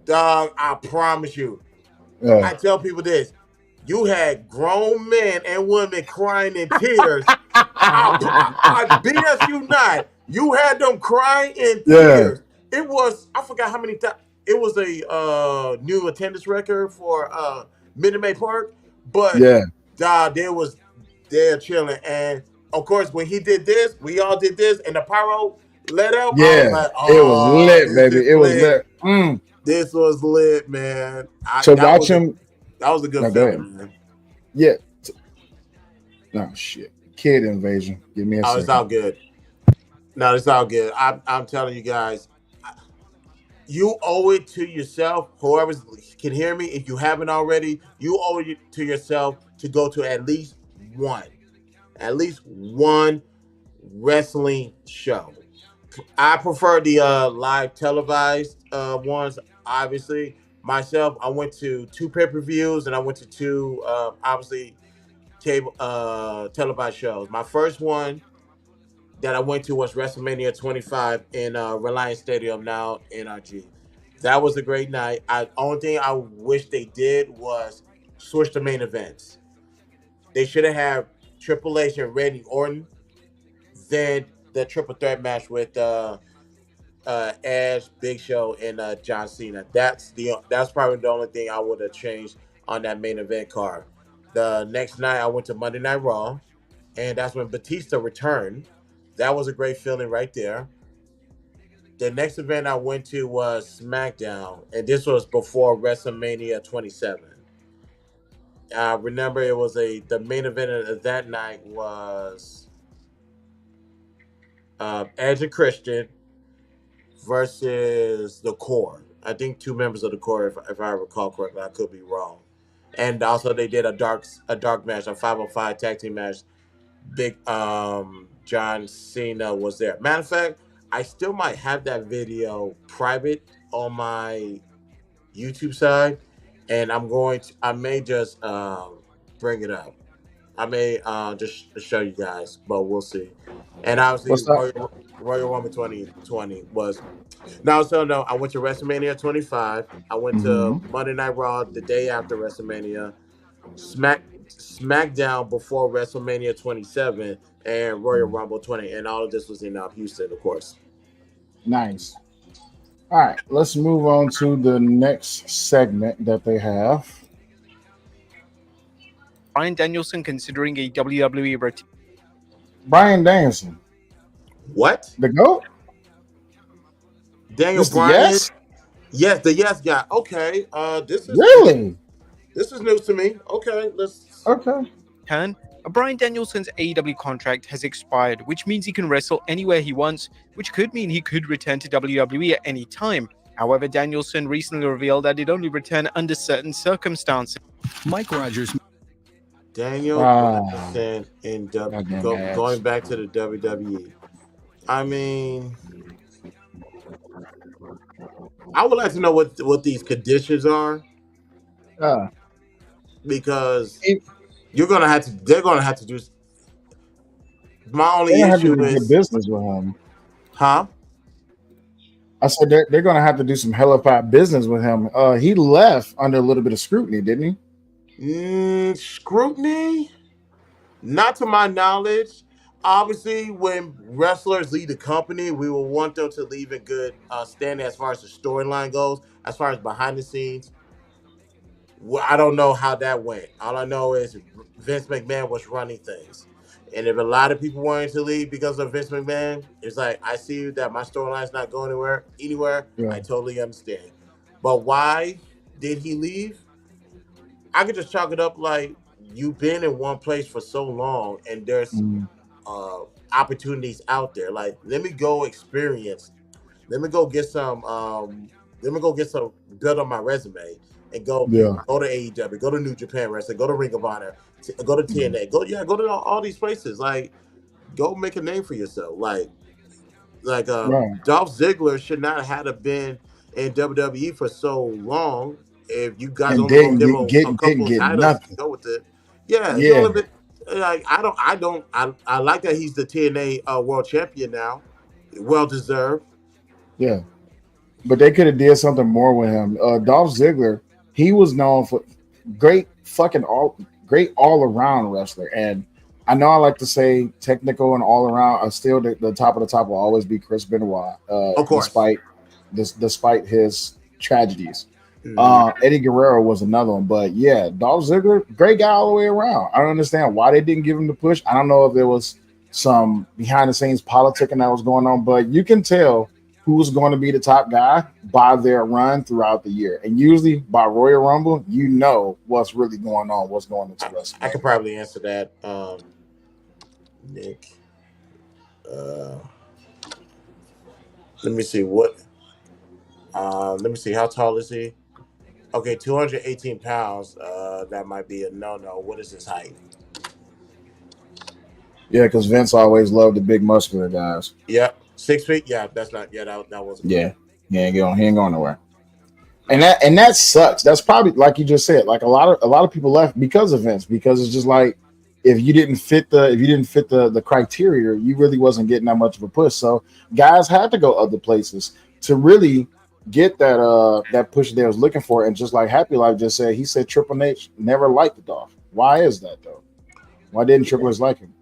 Speaker 3: Dog, I promise you. I tell people this. You had grown men and women crying in tears. I BS you not. You had them crying in tears. It was, I forgot how many times. It was a new attendance record for Minute Maid Park. But they're chilling. And of course, when he did this, we all did this, and the pyro let out.
Speaker 2: Yeah,
Speaker 3: I was like,
Speaker 2: it was lit, baby. It was lit.
Speaker 3: This was lit, man.
Speaker 2: Watch him.
Speaker 3: That was a good film, man.
Speaker 2: Yeah. Oh shit. Kid Invasion. Give me a second.
Speaker 3: It's all good. No, it's all good. I'm telling you guys, you owe it to yourself. Whoever can hear me, if you haven't already, you owe it to yourself to go to at least one wrestling show. I prefer the live televised ones. Obviously, myself, I went to 2 pay-per-views and I went to 2 obviously televised shows. My first one that I went to was WrestleMania 25 in Reliance Stadium, now NRG. That was a great night. Only thing I wish they did was switch the main events. They should have had Triple H and Randy Orton, then the triple threat match with Edge, Big Show, and John Cena. That's probably the only thing I would have changed on that main event card. The next night I went to Monday Night Raw, and that's when Batista returned. That was a great feeling right there. The next event I went to was SmackDown, and this was before WrestleMania 27. remember it was the main event of that night was Edge and Christian versus the Core. I think two members of the Core, if I recall correctly. I could be wrong. And also they did a dark match, a 505 tag team match. Big John Cena was there. Matter of fact, I still might have that video private on my YouTube side, and I may just bring it up. I may just show you guys, but we'll see. And obviously,
Speaker 2: What's that?
Speaker 3: Royal Rumble 2020 was. Now, so no, I went to WrestleMania 25. I went to Monday Night Raw the day after WrestleMania, SmackDown before WrestleMania 27, and Royal Rumble 20. And all of this was in Houston, of course.
Speaker 2: Nice. All right, let's move on to the next segment that they have.
Speaker 4: Bryan Danielson considering a WWE return.
Speaker 2: Bryan Danielson.
Speaker 3: What?
Speaker 2: The GOAT?
Speaker 3: Daniel
Speaker 2: Mr.
Speaker 3: Bryan?
Speaker 2: Yes?
Speaker 3: Yes, the Yes guy. Okay. This is
Speaker 2: Really?
Speaker 3: This is news to me. Okay, let's.
Speaker 2: Okay.
Speaker 4: Bryan Danielson's AEW contract has expired, which means he can wrestle anywhere he wants, which could mean he could return to WWE at any time. However, Danielson recently revealed that he'd only return under certain circumstances.
Speaker 5: Mike Rogers.
Speaker 3: Daniel Bryan in going back to the WWE. I mean, I would like to know what these conditions are, because they're gonna have to do. My only issue is
Speaker 2: business with him.
Speaker 3: Huh?
Speaker 2: I said they're gonna have to do some hellified business with him. He left under a little bit of scrutiny, didn't he?
Speaker 3: Scrutiny? Not to my knowledge. Obviously, when wrestlers leave the company, we will want them to leave in good standing as far as the storyline goes. As far as behind the scenes, I don't know how that went. All I know is Vince McMahon was running things. And if a lot of people wanted to leave because of Vince McMahon, it's like, I see that my storyline's not going anywhere.
Speaker 2: Yeah.
Speaker 3: I totally understand. But why did he leave? I could just chalk it up like, you've been in one place for so long, and there's opportunities out there. Like, let me go experience. Let me go get some. Build on my resume and go to AEW, go to New Japan Wrestling, go to Ring of Honor, go to TNA, go to all these places. Like, go make a name for yourself. Like Dolph Ziggler should not have been in WWE for so long. If you guys only give him a couple of titles to go with it, like I like that he's the TNA world champion now, well deserved.
Speaker 2: Yeah, but they could have did something more with him. Dolph Ziggler, he was known for great all around wrestler, and I know I like to say technical and all around. Still, the top of the top will always be Chris Benoit,
Speaker 3: of course,
Speaker 2: despite his tragedies. Eddie Guerrero was another one, but yeah, Dolph Ziggler, great guy all the way around. I don't understand why they didn't give him the push. I don't know if there was some behind the scenes politicking that was going on, but you can tell who's going to be the top guy by their run throughout the year, and usually by Royal Rumble, you know what's really going on, what's going into wrestling.
Speaker 3: I could probably answer that, Nick. Let me see Let me see. How tall is he? Okay, 218 pounds. That might be a no-no. What is his height?
Speaker 2: Yeah, because Vince always loved the big muscular guys.
Speaker 3: Yeah, 6 feet. Yeah, that's not. Yeah, that wasn't.
Speaker 2: Yeah, he ain't going nowhere. And that sucks. That's probably, like you just said, like a lot of people left because of Vince, because it's just like, if you didn't fit the criteria, you really wasn't getting that much of a push. So guys had to go other places to really get that push they was looking for. And just like Happy Life just said, he said Triple H never liked the Dolph. Why is that though? Why didn't Triple H like him?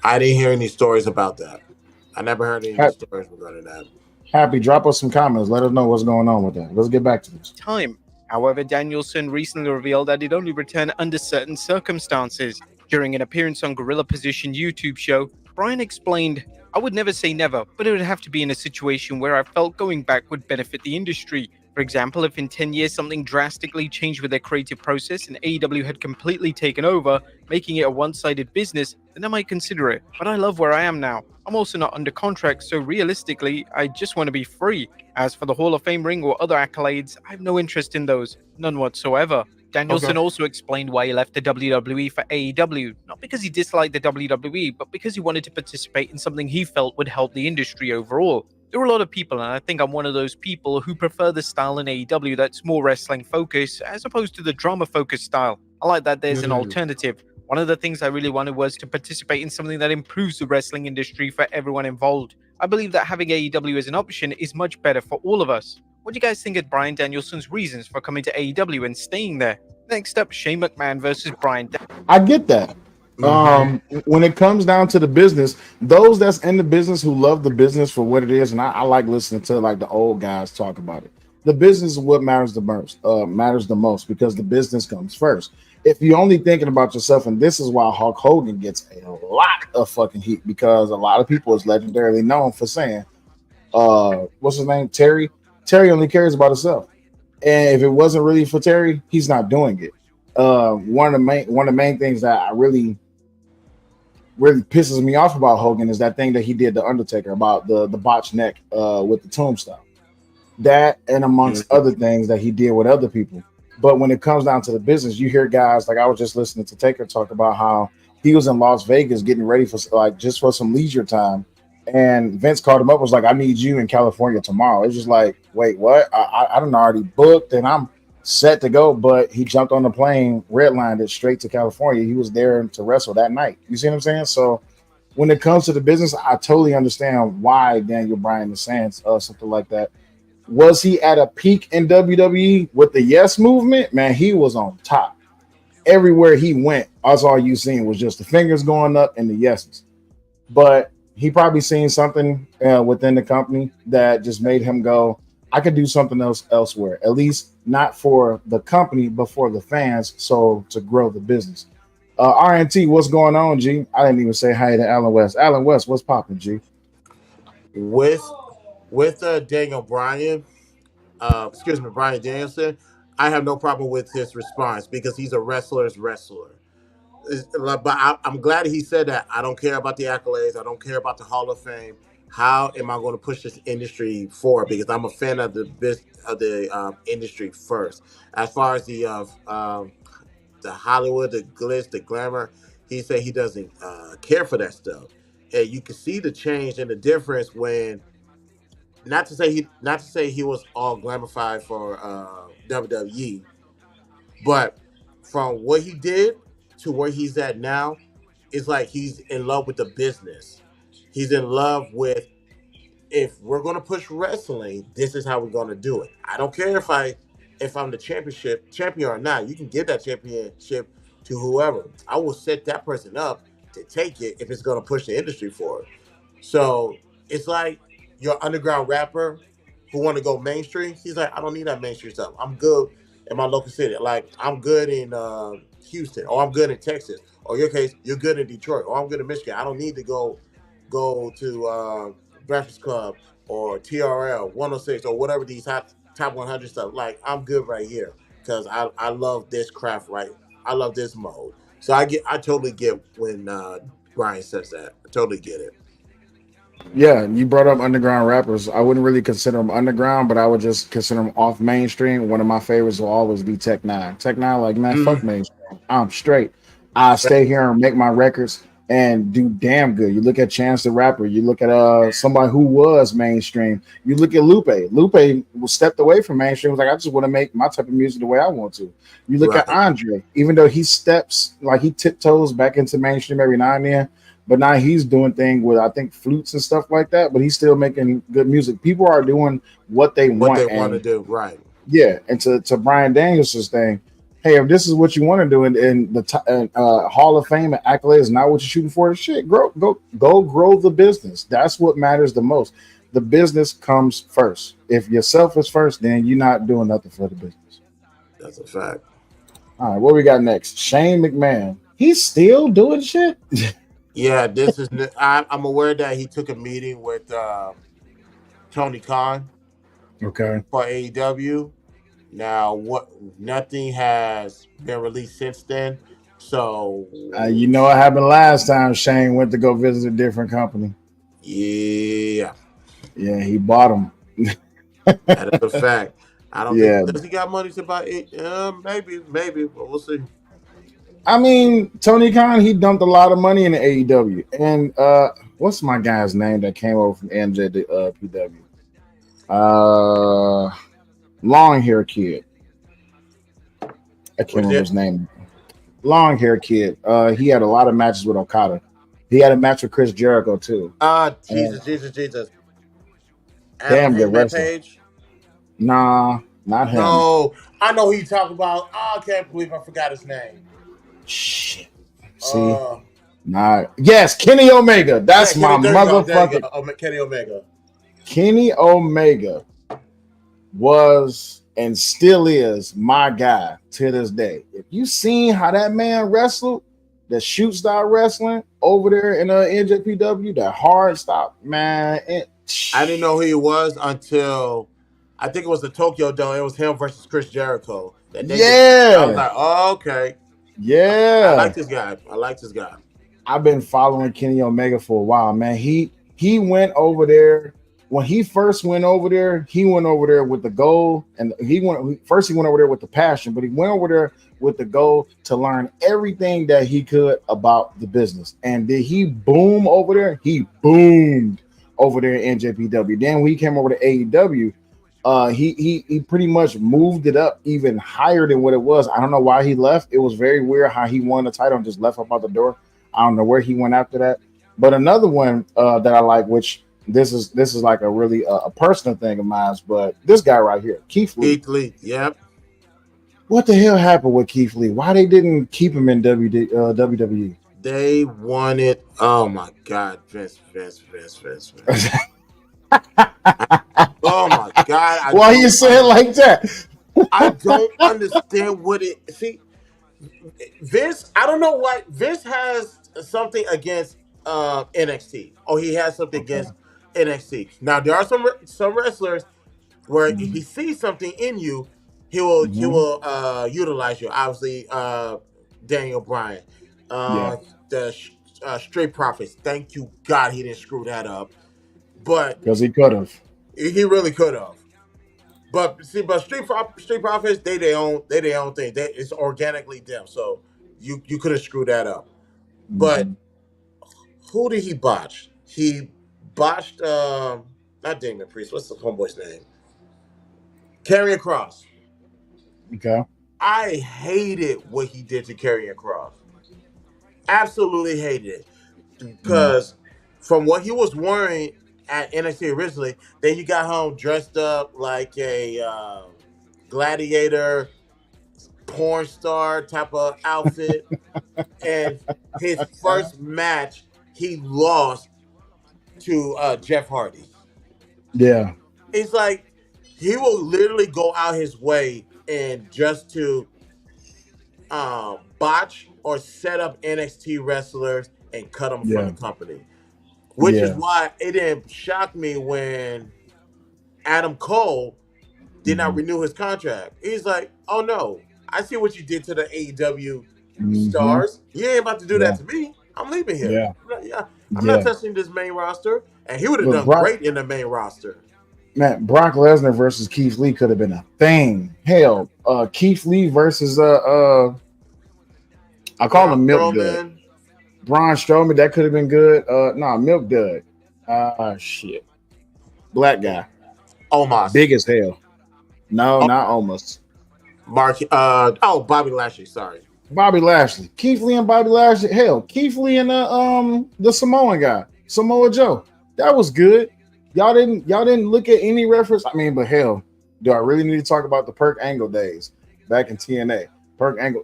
Speaker 3: I didn't hear any stories about that. I never heard any stories regarding that.
Speaker 2: Happy, drop us some comments. Let us know what's going on with that. Let's get back to this.
Speaker 4: However, Danielson recently revealed that he'd only return under certain circumstances. During an appearance on Gorilla Position YouTube show, Bryan explained, "I would never say never, but it would have to be in a situation where I felt going back would benefit the industry. For example, if in 10 years something drastically changed with their creative process and AEW had completely taken over, making it a one-sided business, then I might consider it. But I love where I am now. I'm also not under contract, so realistically, I just want to be free. As for the Hall of Fame ring or other accolades, I have no interest in those. None whatsoever. Danielson also explained why he left the WWE for AEW, not because he disliked the WWE, but because he wanted to participate in something he felt would help the industry overall. There are a lot of people, and I think I'm one of those people, who prefer the style in AEW that's more wrestling focused as opposed to the drama focused style. I like that there's an alternative. One of the things I really wanted was to participate in something that improves the wrestling industry for everyone involved. I believe that having AEW as an option is much better for all of us. What do you guys think of Bryan Danielson's reasons for coming to AEW and staying there? Next up, Shane McMahon versus Bryan.
Speaker 2: I get that. When it comes down to the business, those that's in the business who love the business for what it is, and I like listening to like the old guys talk about it. The business is what matters the most because the business comes first. If you're only thinking about yourself, and this is why Hulk Hogan gets a lot of fucking heat because a lot of people is legendarily known for saying, what's his name? Terry only cares about himself. And if it wasn't really for Terry, he's not doing it. One of the main things that I really pisses me off about Hogan is that thing that he did to Undertaker about the botched neck with the tombstone. That and amongst other things that he did with other people. But when it comes down to the business, you hear guys like I was just listening to Taker talk about how he was in Las Vegas getting ready for like just for some leisure time. And Vince called him up, was like, I need you in California tomorrow. It's just like, wait, what? I done already booked and I'm set to go. But he jumped on the plane, redlined it straight to California. He was there to wrestle that night. You see what I'm saying? So when it comes to the business, I totally understand why Daniel Bryan is saying something like that. Was he at a peak in WWE with the Yes movement? Man, he was on top. Everywhere he went, that's all you seen was just the fingers going up and the yeses. But he probably seen something within the company that just made him go, I could do something else elsewhere, at least not for the company, but for the fans. So to grow the business. RNT, what's going on, G? I didn't even say hi to Alan West. Alan West, what's popping, G?
Speaker 3: With Daniel Bryan, Bryan Danielson, I have no problem with his response because he's a wrestler's wrestler. But I'm glad he said that. I don't care about the accolades. I don't care about the Hall of Fame. How am I going to push this industry forward? Because I'm a fan of the industry first. As far as the Hollywood, the glitz, the glamour, he said he doesn't care for that stuff. And you can see the change and the difference when. Not to say he was all glamorified for WWE, but from what he did to where he's at now, it's like he's in love with the business. He's in love with, if we're going to push wrestling, this is how we're going to do it. I don't care if I'm the champion or not. You can give that championship to whoever. I will set that person up to take it if it's going to push the industry forward. So it's like your underground rapper who want to go mainstream. He's like, I don't need that mainstream stuff. I'm good in my local city. Like, I'm good in Houston, or I'm good in Texas, or your case, you're good in Detroit, or I'm good in Michigan. I don't need to go to Breakfast Club or TRL 106 or whatever these top 100 stuff. Like, I'm good right here because I love this craft, right? I love this mode. So I totally get when Bryan says that. I totally get it.
Speaker 2: Yeah, you brought up underground rappers. I wouldn't really consider them underground, but I would just consider them off mainstream. One of my favorites will always be Tech Nine. Tech Nine, like, man, fuck mainstream. I'm straight. I stay here and make my records and do damn good. You look at Chance the Rapper. You look at somebody who was mainstream. You look at Lupe. Lupe was stepped away from mainstream. Was like, I just want to make my type of music the way I want to. You look at Andre. Even though he steps, like he tiptoes back into mainstream every now and then, but now he's doing things with, I think, flutes and stuff like that, but he's still making good music. People are doing what they want
Speaker 3: to do, right?
Speaker 2: Yeah, and to Bryan Danielson's thing, hey, if this is what you want to do, and the Hall of Fame and accolade is not what you're shooting for, shit, go grow the business. That's what matters the most. The business comes first. If yourself is first, then you're not doing nothing for the business.
Speaker 3: That's a fact.
Speaker 2: All right, what we got next? Shane McMahon. He's still doing shit.
Speaker 3: Yeah, this is. I'm aware that he took a meeting with Tony Khan.
Speaker 2: Okay.
Speaker 3: for AEW. Now, what? Nothing has been released since then. So,
Speaker 2: You know what happened last time? Shane went to go visit a different company.
Speaker 3: yeah,
Speaker 2: Yeah, he bought them.
Speaker 3: that is a fact. I don't think
Speaker 2: Yeah,
Speaker 3: does he got money to buy it. Maybe, but we'll see.
Speaker 2: I mean Tony Khan, he dumped a lot of money in the AEW, and what's my guy's name that came over from NJ to PW? Long hair kid. I can't
Speaker 3: What is
Speaker 2: remember
Speaker 3: it?
Speaker 2: his name. Long hair kid. He had a lot of matches with Okada. He had a match with Chris Jericho too. Uh,
Speaker 3: Jesus. Adam
Speaker 2: Damn good
Speaker 3: Hangman
Speaker 2: wrestler.
Speaker 3: Page.
Speaker 2: Nah, not him.
Speaker 3: No, I know who you talking about. Oh, I can't believe I forgot his name.
Speaker 2: Shit. See,
Speaker 3: Uh,
Speaker 2: nah. Yes, Kenny Omega.
Speaker 3: yeah,
Speaker 2: That's my
Speaker 3: Kenny. There you go. There you
Speaker 2: motherfucker.
Speaker 3: go. Kenny Omega.
Speaker 2: Kenny Omega was and still is my guy to this day. If you seen how that man wrestled, the shoot style wrestling over there in NJPW, that hard stop, man.
Speaker 3: I didn't know who he was until I think it was the Tokyo Dome. It was him versus Chris Jericho. That they did. I was
Speaker 2: Yeah,
Speaker 3: like, oh, okay. I
Speaker 2: yeah.
Speaker 3: like this guy. I like this guy.
Speaker 2: I've been following Kenny Omega for a while, man. He went over there when he first went over there. He went over there with the goal, and he went over there with the passion, but he went over there with the goal to learn everything that he could about the business. And did he boom over there? He boomed over there in NJPW. Then when he came over to AEW, he pretty much moved it up even higher than what it was. I don't know why he left. It was very weird how he won the title and just left up out the door. I don't know where he went after that. But another one that I like, which this is like a really a personal thing of mine, but this guy right here, Keith Lee.
Speaker 3: Keith Lee. Yep.
Speaker 2: What the hell happened with Keith Lee? Why they didn't keep him in WWE?
Speaker 3: They wanted. Oh my God, Vince. Oh my God.
Speaker 2: Why you say it like that?
Speaker 3: I don't understand what it. See, Vince. I don't know what Vince has something against NXT. Oh, he has something against NXT. Now there are some wrestlers where if he sees something in you,
Speaker 2: Mhm.
Speaker 3: utilize you. Obviously, Daniel Bryan,
Speaker 2: Yeah,
Speaker 3: the Street Profits. Thank you God he didn't screw that up, but
Speaker 2: because he could have.
Speaker 3: he really could have. But see, Street Profits they their own thing. It's organically them. So you could have screwed that up. But
Speaker 2: Mhm.
Speaker 3: who did he botch? He botched not Damon Priest. What's the homeboy's name? Karrion Cross.
Speaker 2: Okay.
Speaker 3: I hated what he did to Karrion Cross. Absolutely hated it.
Speaker 2: Yeah.
Speaker 3: Because from what he was wearing at NXT originally, then he got home dressed up like a gladiator, porn star type of outfit. And his first match, he lost to Jeff Hardy.
Speaker 2: Yeah.
Speaker 3: It's like he will literally go out his way and just to botch or set up NXT wrestlers and cut them from the
Speaker 2: Yeah.
Speaker 3: company. Which is
Speaker 2: Yeah.
Speaker 3: why it didn't shock me when Adam Cole did not
Speaker 2: Mhm.
Speaker 3: renew his contract. He's like, oh no, I see what you did to the AEW
Speaker 2: Mhm.
Speaker 3: stars. You ain't about to do that
Speaker 2: Yeah.
Speaker 3: to me. I'm leaving here.
Speaker 2: Yeah.
Speaker 3: I'm not
Speaker 2: Yeah.
Speaker 3: touching this main roster. And he would have
Speaker 2: Look,
Speaker 3: done
Speaker 2: Brock.
Speaker 3: great in the main roster.
Speaker 2: Man, Brock Lesnar versus Keith Lee could have been a thing. Hell, Keith Lee versus I call
Speaker 3: Braun
Speaker 2: him Milk Dud.
Speaker 3: Strowman.
Speaker 2: Braun Strowman, that could have been good. Milk Dud. Shit. Black guy.
Speaker 3: Omos.
Speaker 2: Big as hell. No,
Speaker 3: Oh,
Speaker 2: not almost.
Speaker 3: Bobby Lashley, sorry.
Speaker 2: Bobby Lashley. Keith Lee and Bobby Lashley. Hell, Keith Lee and the Samoan guy, Samoa Joe. That was good. Y'all didn't look at any reference. I mean, but hell, do I really need to talk about the Perk Angle days back in TNA? Perk Angle.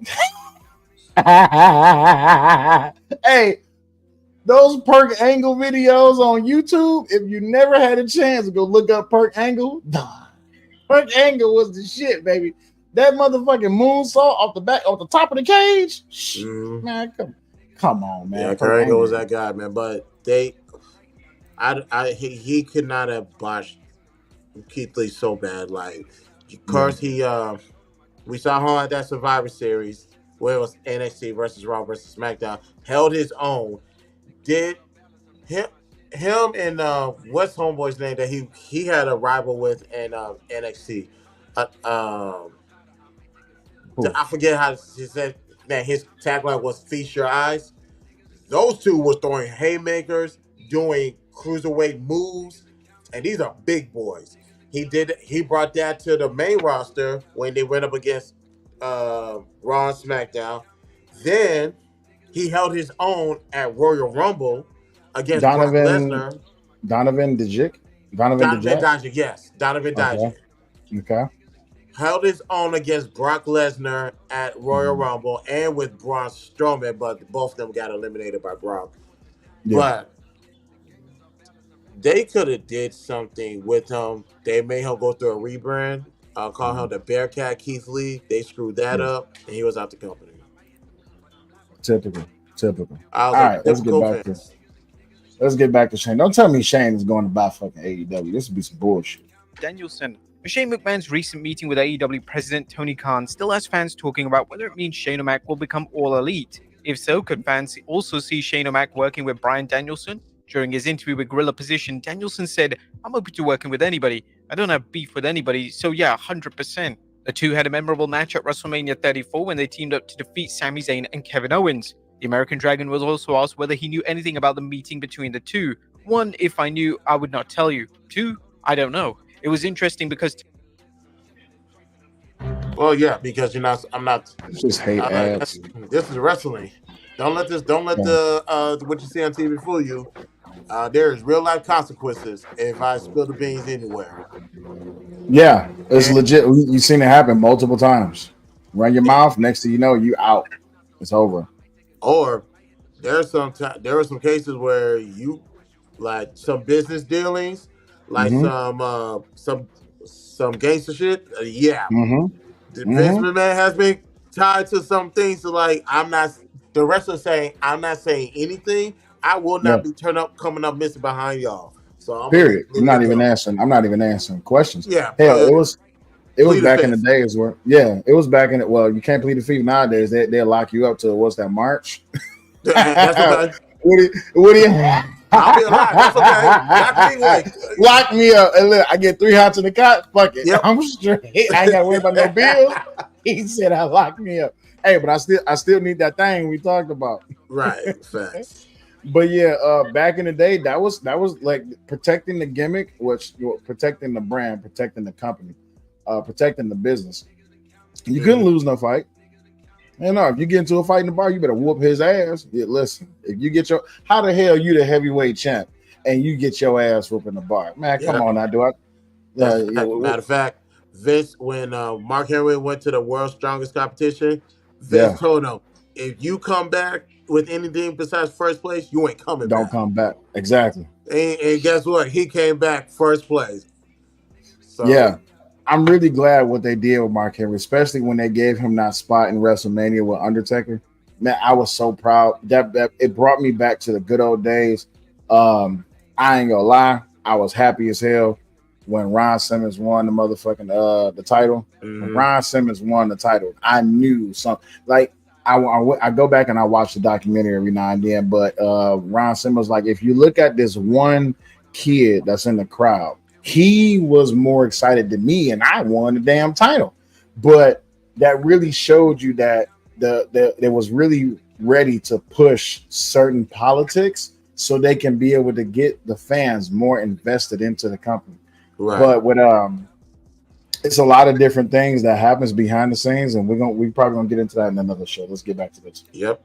Speaker 2: Hey, those Perk Angle videos on YouTube, if you never had a chance to go look up Perk Angle, Perk Angle was the shit, baby. That motherfucking moonsault off the top of the cage.
Speaker 3: Mhm.
Speaker 2: Man, come on, man.
Speaker 3: Yeah,
Speaker 2: Perk
Speaker 3: Kurt Angle
Speaker 2: Angle.
Speaker 3: was that guy, man. But he could not have botched Keith Lee so bad. Like, of
Speaker 2: Yeah.
Speaker 3: course, we saw him at that Survivor Series where it was NXT versus Raw versus SmackDown. Held his own. Did him and what's homeboy's name that he had a rival with in NXT. Uh, um,
Speaker 2: Cool.
Speaker 3: I forget how he said that his tagline was "Feast Your Eyes." Those two were throwing haymakers, doing cruiserweight moves, and these are big boys. He brought that to the main roster when they went up against Raw and SmackDown. Then he held his own at Royal Rumble against Brock Lesnar.
Speaker 2: Donovan Dijak.
Speaker 3: Donovan Dijak, yes. Donovan Dijak.
Speaker 2: Okay.
Speaker 3: Held his own against Brock Lesnar at Royal
Speaker 2: Mhm.
Speaker 3: Rumble and with Braun Strowman, but both of them got eliminated by Brock.
Speaker 2: Yeah.
Speaker 3: But they could have did something with him. They made him go through a rebrand. Call him the Bearcat Keith Lee. They screwed that up, and he was out the company.
Speaker 2: Typical.
Speaker 3: I
Speaker 2: All
Speaker 3: was
Speaker 2: right, let's
Speaker 3: typical
Speaker 2: get back
Speaker 3: fans.
Speaker 2: Let's get back to Shane. Don't tell me Shane is going to buy fucking AEW. This would be some bullshit.
Speaker 4: Danielson. Shane McMahon's recent meeting with AEW President Tony Khan still has fans talking about whether it means Shane O'Mac will become all elite. If so, could fans also see Shane O'Mac working with Bryan Danielson? During his interview with Gorilla Position, Danielson said, "I'm open to working with anybody. I don't have beef with anybody, so yeah, 100%. The two had a memorable match at WrestleMania 34 when they teamed up to defeat Sami Zayn and Kevin Owens. The American Dragon was also asked whether he knew anything about the meeting between the two. 1, if I knew, I would not tell you. 2, I don't know. It was interesting because..."
Speaker 3: Well, yeah, because I'm not.
Speaker 2: Just hate ads.
Speaker 3: This is wrestling. Don't let the what you see on TV fool you. There is real life consequences if I spill the beans anywhere.
Speaker 2: Yeah, it's legit. You've seen it happen multiple times. Run your mouth. Next thing you know, you out. It's over.
Speaker 3: Or there are some cases where you like some business dealings, like some gangster shit. The Vince McMahon has been tied to some things. So like the wrestler saying I'm not saying anything. I will not be coming up missing behind y'all. So
Speaker 2: period. I'm not even answering questions.
Speaker 3: Yeah.
Speaker 2: Hell, it was back in the days where it was back in it. Well, you can't plead the fifth nowadays. They'll lock you up to what's that March?
Speaker 3: That's
Speaker 2: what do you?
Speaker 3: I'll be alive. That's okay.
Speaker 2: Lock me up. And look, I get 3 hots in the cot. Fuck it.
Speaker 3: Yep.
Speaker 2: I'm straight. I ain't got to worry about no bills. He said I locked me up. Hey, but I still need that thing we talked about.
Speaker 3: Right. Facts.
Speaker 2: But yeah, back in the day, that was like protecting the gimmick, protecting the brand, protecting the company, protecting the business. You couldn't lose no fight. And if you get into a fight in the bar, you better whoop his ass. Yeah, listen, if you get how the hell you the heavyweight champ and you get your ass whooped in the bar? Man, come on now, do I?
Speaker 3: Matter of fact, Vince, when Mark Henry went to the World's Strongest Competition, Vince told him, if you come back with anything besides first place, you ain't coming back.
Speaker 2: Don't come back. Exactly.
Speaker 3: And guess what? He came back first place. So,
Speaker 2: yeah. I'm really glad what they did with Mark Henry, especially when they gave him that spot in WrestleMania with Undertaker. Man, I was so proud. That it brought me back to the good old days. I ain't gonna lie, I was happy as hell when Ron Simmons won the motherfucking the title. When Ron Simmons won the title, I knew something. Like I go back and I watch the documentary every now and then, but Ron Simmons, like, if you look at this one kid that's in the crowd, he was more excited than me, and I won the damn title. But that really showed you that it was really ready to push certain politics so they can be able to get the fans more invested into the company. Right. But with it's a lot of different things that happens behind the scenes, and we probably gonna get into that in another show. Let's get back to this.
Speaker 3: Yep.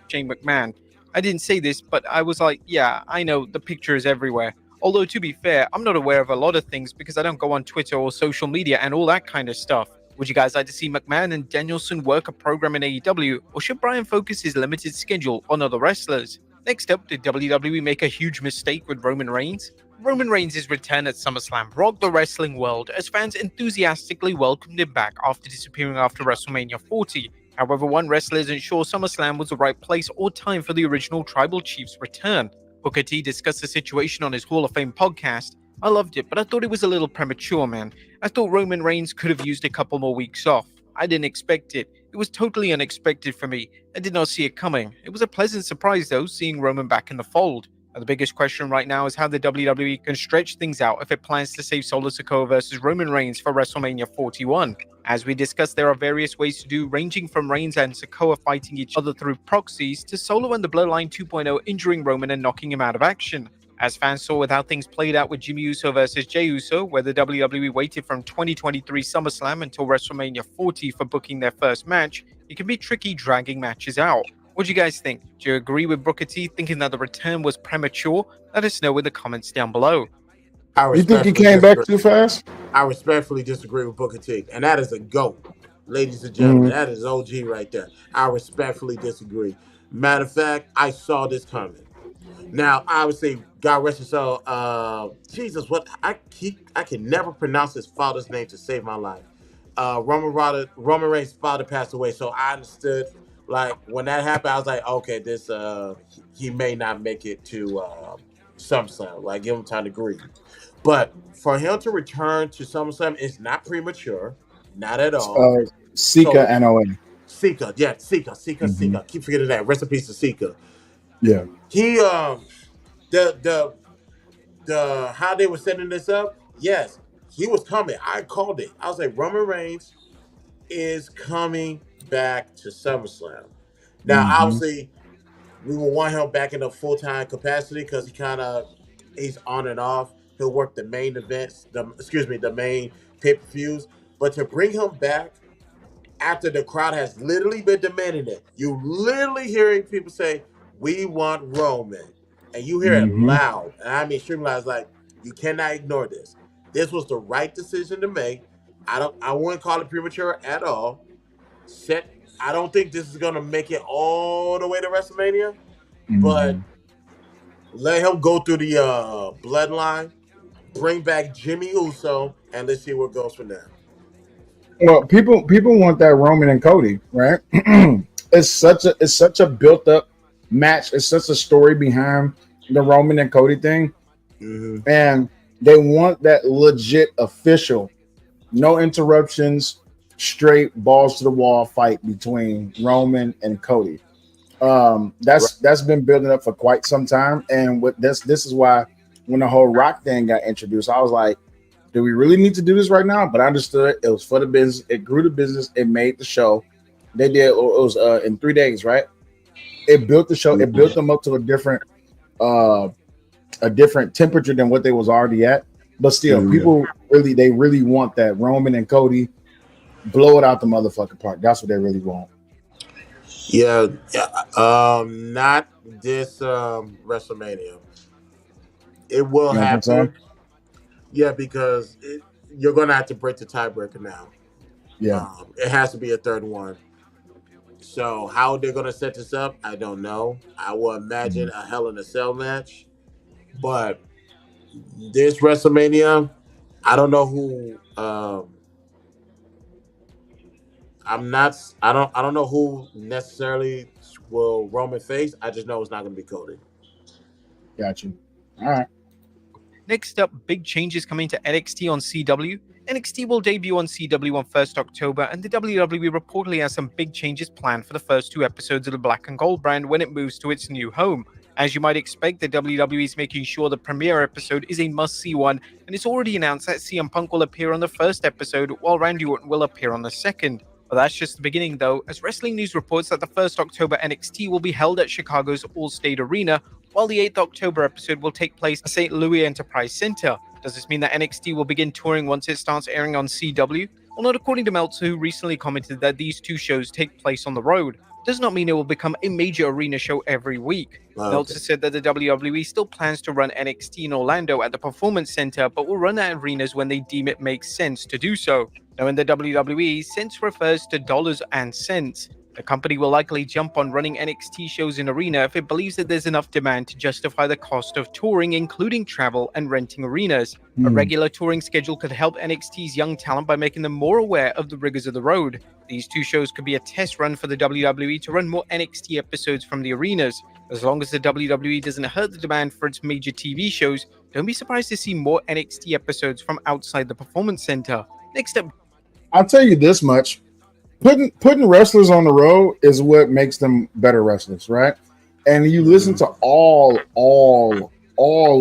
Speaker 4: Shane McMahon. I didn't say this, but I was like, yeah, I know the picture is everywhere. Although, to be fair, I'm not aware of a lot of things because I don't go on Twitter or social media and all that kind of stuff. Would you guys like to see McMahon and Danielson work a program in AEW, or should Bryan focus his limited schedule on other wrestlers? Next up, did WWE make a huge mistake with Roman Reigns? Roman Reigns' return at SummerSlam rocked the wrestling world as fans enthusiastically welcomed him back after disappearing after WrestleMania 40. However, one wrestler isn't sure SummerSlam was the right place or time for the original Tribal Chief's return. Booker T discussed the situation on his Hall of Fame podcast. I loved it, but I thought it was a little premature, man. I thought Roman Reigns could have used a couple more weeks off. I didn't expect it. It was totally unexpected for me. I did not see it coming. It was a pleasant surprise, though, seeing Roman back in the fold. Now, the biggest question right now is how the WWE can stretch things out if it plans to save Solo Sikoa versus Roman Reigns for WrestleMania 41. As we discussed, there are various ways to do, ranging from Reigns and Sikoa fighting each other through proxies to Solo and the Bloodline 2.0 injuring Roman and knocking him out of action. As fans saw with how things played out with Jimmy Uso versus Jey Uso, where the WWE waited from 2023 SummerSlam until WrestleMania 40 for booking their first match, it can be tricky dragging matches out. What do you guys think? Do you agree with Booker T thinking that the return was premature? Let us know in the comments down below.
Speaker 2: You think he came back too fast?
Speaker 3: I respectfully disagree with Booker T, and that is a GOAT, ladies and gentlemen. That is OG right there. I respectfully disagree. Matter of fact, I saw this coming. Now, obviously, God rest his soul. Jesus, what I can never pronounce his father's name to save my life. Roman Reigns' father passed away, so I understood. Like when that happened, I was like, okay, this he may not make it to SummerSlam. Like, give him time to grieve. But for him to return to SummerSlam is not premature, not at all.
Speaker 2: Sika NOA.
Speaker 3: Sika, yeah, Sika. Keep forgetting that. Rest in peace to Sika.
Speaker 2: Yeah.
Speaker 3: He the how they were setting this up, yes, he was coming. I called it. I was like, Roman Reigns is coming back to SummerSlam. Now, obviously, we will want him back in a full-time capacity because he's on and off. He'll work the main events, the main pay-per-views. But to bring him back after the crowd has literally been demanding it, you literally hearing people say, we want Roman. And you hear it loud. And I mean extremely loud. It's like, you cannot ignore this. This was the right decision to make. I wouldn't call it premature at all. I don't think this is gonna make it all the way to WrestleMania. But let him go through the bloodline, bring back Jimmy Uso, and let's see what goes from there.
Speaker 2: Well, people want that Roman and Cody, right? It's such a built up match. It's such a story behind the Roman and Cody thing, and they want that legit official, no interruptions, straight balls to the wall fight between Roman and Cody. That's been building up for quite some time, and with this is why when the whole Rock thing got introduced, I was like, do we really need to do this right now? But I understood it was for the business. It grew the business. It made the show. They did. It was in 3 days, right? It built the show. It built them up to a different temperature than what they was already at. But still, people really want that Roman and Cody blow it out the motherfucking park. That's what they really want.
Speaker 3: Yeah. Not this WrestleMania. It will happen. Yeah, because you're gonna have to break the tiebreaker now.
Speaker 2: Yeah,
Speaker 3: it has to be a third one. So how they're gonna set this up, I don't know. I will imagine a Hell in a Cell match, but this WrestleMania, I don't know who. I don't know who necessarily will Roman face. I just know it's not gonna be Cody.
Speaker 2: Got you. All right.
Speaker 4: Next up, big changes coming to NXT on CW. NXT will debut on CW on 1st October, and the WWE reportedly has some big changes planned for the first 2 episodes of the Black and Gold brand when it moves to its new home. As you might expect, the WWE is making sure the premiere episode is a must-see one, and it's already announced that CM Punk will appear on the first episode, while Randy Orton will appear on the second. But that's just the beginning, though, as Wrestling News reports that the 1st October NXT will be held at Chicago's Allstate Arena, while the 8th October episode will take place at St. Louis Enterprise Center. Does this mean that NXT will begin touring once it starts airing on CW? Well, not according to Meltzer, who recently commented that these 2 shows take place on the road. Does not mean it will become a major arena show every week. Meltzer said that the WWE still plans to run NXT in Orlando at the Performance Center, but will run at arenas when they deem it makes sense to do so. Now in the WWE, cents refers to dollars and cents. The company will likely jump on running NXT shows in arena if it believes that there's enough demand to justify the cost of touring, including travel and renting arenas. A regular touring schedule could help NXT's young talent by making them more aware of the rigors of the road. These two shows could be a test run for the WWE to run more NXT episodes from the arenas. As long as the WWE doesn't hurt the demand for its major TV shows, don't be surprised to see more NXT episodes from outside the Performance Center. Next up,
Speaker 2: I'll tell you this much. Putting wrestlers on the road is what makes them better wrestlers, right? And you listen to all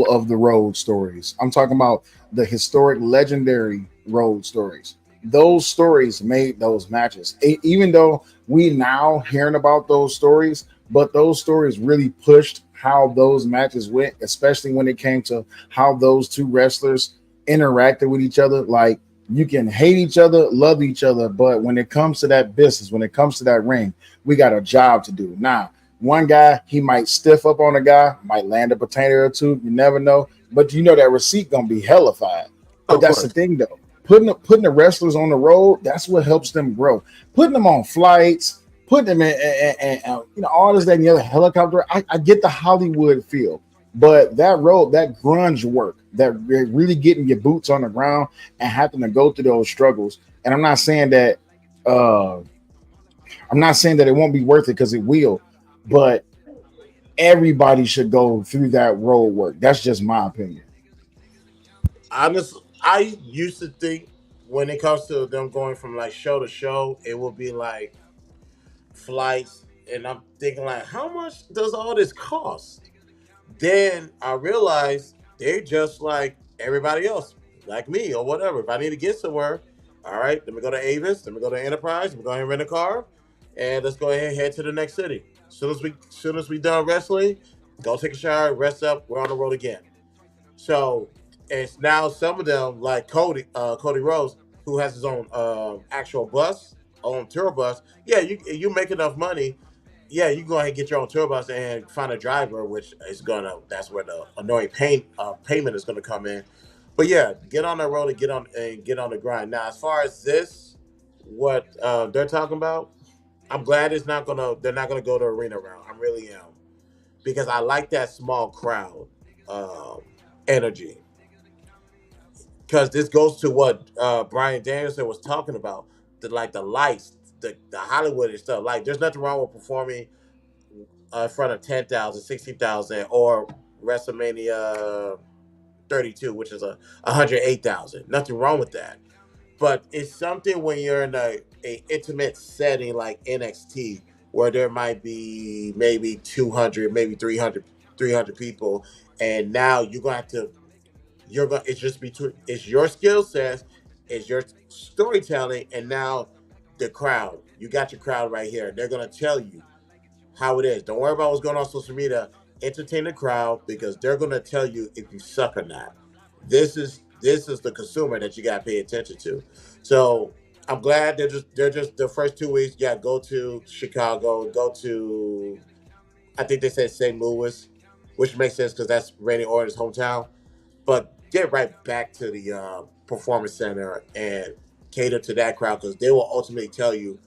Speaker 2: of the road stories. I'm talking about the historic, legendary road stories. Those stories made those matches. Even though we now hearing about those stories, but those stories really pushed how those matches went, especially when it came to how those two wrestlers interacted with each other. Like, you can hate each other, love each other, but when it comes to that business, when it comes to that ring, we got a job to do. Now, one guy, he might stiff up on a guy, might land a potato or two. You never know, but you know that receipt gonna be hellified. But that's the thing, though. Putting the wrestlers on the road, that's what helps them grow. Putting them on flights, putting them in all this, that, and the other helicopter. I get the Hollywood feel. But that road, that grunge work, that really getting your boots on the ground and having to go through those struggles. And I'm not saying that it won't be worth it, because it will, but everybody should go through that road work. That's just my opinion.
Speaker 3: Honestly, I used to think when it comes to them going from like show to show, it will be like flights, and I'm thinking like, how much does all this cost? Then I realized they're just like everybody else, like me or whatever. If I need to get somewhere, all right, let me go to Avis, let me go to Enterprise, let me go ahead and rent a car, and let's go ahead and head to the next city. Soon as we done wrestling, go take a shower, rest up, we're on the road again. So it's now some of them like Cody Rhodes, who has his own actual bus, own tour bus. Yeah, you make enough money. Yeah, you go ahead and get your own tour bus and find a driver, which is that's where the annoying payment is gonna come in. But yeah, get on the road and get on the grind. Now, as far as this, what they're talking about, I'm glad they're not gonna go to arena round. I really am, because I like that small crowd energy. Because this goes to what Brian Danielson was talking about, the lights, the Hollywood and stuff. Like, there's nothing wrong with performing in front of 10,000, 60,000, or WrestleMania 32, which is 108,000. Nothing wrong with that. But it's something when you're in a intimate setting like NXT, where there might be maybe 200, maybe 300 people, and now you're going to have to it's just between, it's your skill sets, it's your storytelling, and now the crowd. You got your crowd right here. They're gonna tell you how it is. Don't worry about what's going on social media. Entertain the crowd, because they're gonna tell you if you suck or not. This is the consumer that you gotta pay attention to. So I'm glad they're just the first 2 weeks. Yeah, go to Chicago, go to, I think they said St. Louis, which makes sense because that's Randy Orton's hometown. But get right back to the performance center and cater to that crowd, because they will ultimately tell you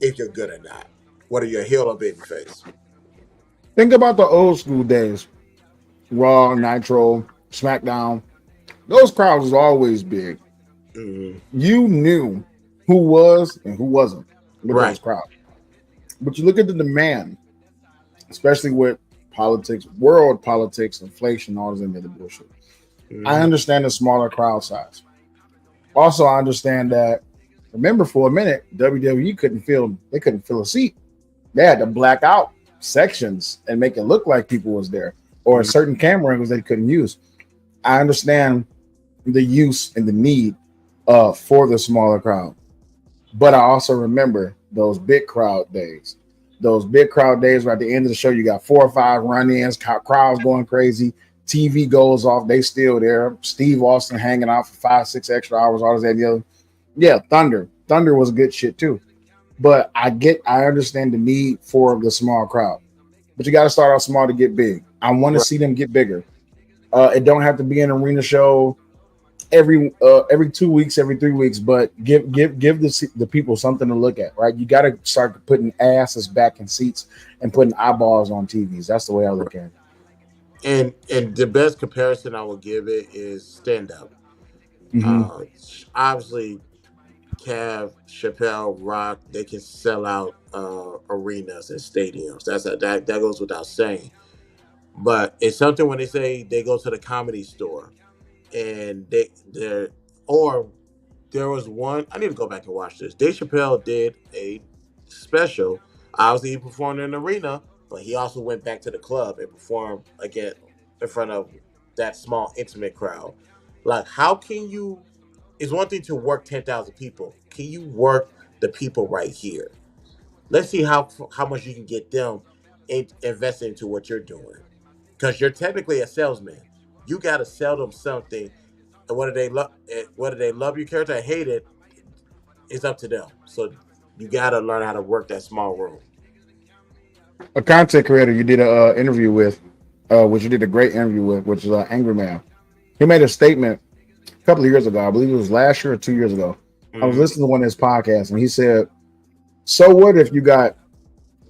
Speaker 3: if you're good or not, whether you're a heel or babyface.
Speaker 2: Think about the old school days. Raw, Nitro, SmackDown. Those crowds was always big.
Speaker 3: Mm-hmm.
Speaker 2: You knew who was and who wasn't with
Speaker 3: Right.
Speaker 2: those crowds. But you look at the demand, especially with politics, world politics, inflation, all this other bullshit.
Speaker 3: Mm-hmm.
Speaker 2: I understand the smaller crowd size. Also, I understand that, remember, for a minute, WWE couldn't fill a seat. They had to black out sections and make it look like people was there, or certain camera angles they couldn't use. I understand the use and the need for the smaller crowd, but I also remember those big crowd days. Those big crowd days where at the end of the show you got 4 or 5 run-ins, crowds going crazy, TV goes off, they still there. Steve Austin hanging out for 5-6 extra hours, all this and the other. Yeah, Thunder was good shit too. But I understand the need for the small crowd. But you got to start out small to get big. I want to see them get bigger. It don't have to be an arena show. every 2 weeks, every 3 weeks, but give the people something to look at, right? You got to start putting asses back in seats and putting eyeballs on TVs. That's the way I look at it.
Speaker 3: And the best comparison I will give it is stand up.
Speaker 2: Mm-hmm.
Speaker 3: Uh, Obviously, Cav, Chappelle, Rock, they can sell out arenas and stadiums. That goes without saying. But it's something when they say they go to the comedy store and they're or there was one. I need to go back and watch this. Dave Chappelle did a special. Obviously, he performed in an arena, but he also went back to the club and performed again in front of that small, intimate crowd. Like, how can you? It's one thing to work 10,000 people. Can you work the people right here? Let's see how much you can get them invested into what you're doing, because you're technically a salesman. You got to sell them something, and whether they love your character or hate it, it's up to them. So you got to learn how to work that small room.
Speaker 2: A content creator you did a interview with, which you did a great interview with, which is Angry Man. He made a statement a couple of years ago. I believe it was last year or 2 years ago. I was listening to one of his podcasts, and he said, "So what if you got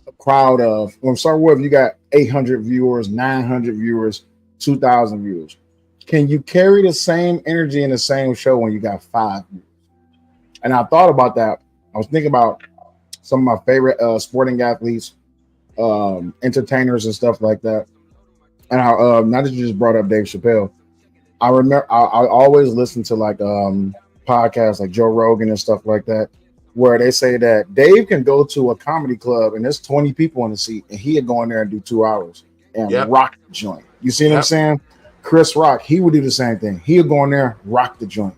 Speaker 2: a crowd of? Well, so what if you got 800 viewers, 900 viewers, 2,000 viewers? Can you carry the same energy in the same show when you got 5 viewers?" And I thought about that. I was thinking about some of my favorite sporting athletes, entertainers, and stuff like that. And now that you just brought up Dave Chappelle, I remember I always listen to like podcasts like Joe Rogan and stuff like that, where they say that Dave can go to a comedy club and there's 20 people in the seat, and he'd go in there and do 2 hours and rock the joint. You see what I'm saying? Chris Rock, he would do the same thing. He would go in there, rock the joint.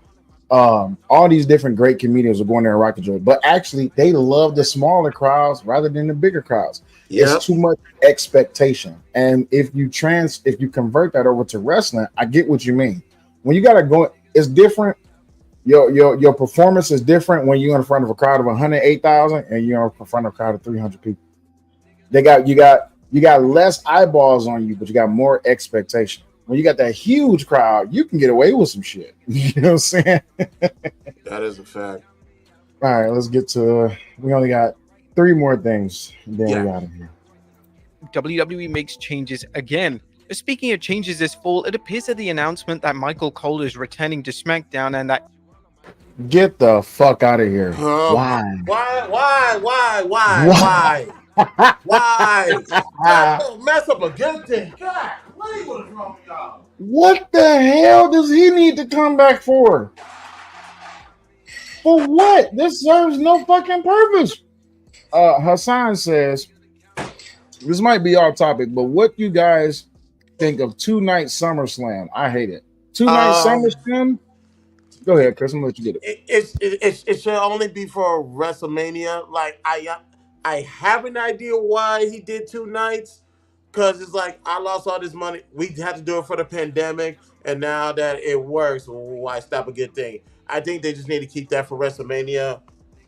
Speaker 2: All these different great comedians are going there and rock the joint, but actually they love the smaller crowds rather than the bigger crowds. It's too much expectation. And if you convert that over to wrestling, I get what you mean. When you gotta go, it's different. Your performance is different when you're in front of a crowd of 108,000 and you're in front of a crowd of 300 people. You got less eyeballs on you, but you got more expectation. When you got that huge crowd, you can get away with some shit. You know what I'm saying?
Speaker 3: That is a fact.
Speaker 2: All right, let's get to. We only got 3 more things, and then we out of here.
Speaker 4: WWE makes changes again. Speaking of changes this fall, it appears that the announcement that Michael Cole is returning to SmackDown and that
Speaker 2: Get the fuck out of here.
Speaker 3: Why? Don't mess up a good thing. God, what is wrong with y'all?
Speaker 2: What the hell does he need to come back for? For what? This serves no fucking purpose. Hassan says, this might be off topic, but what you guys think of 2-night SummerSlam? I hate it. 2-night SummerSlam? Go ahead, Chris. I'm gonna let you get it.
Speaker 3: It should only be for WrestleMania. Like I have an idea why he did 2 nights, because it's like I lost all this money. We had to do it for the pandemic, and now that it works, why stop a good thing? I think they just need to keep that for WrestleMania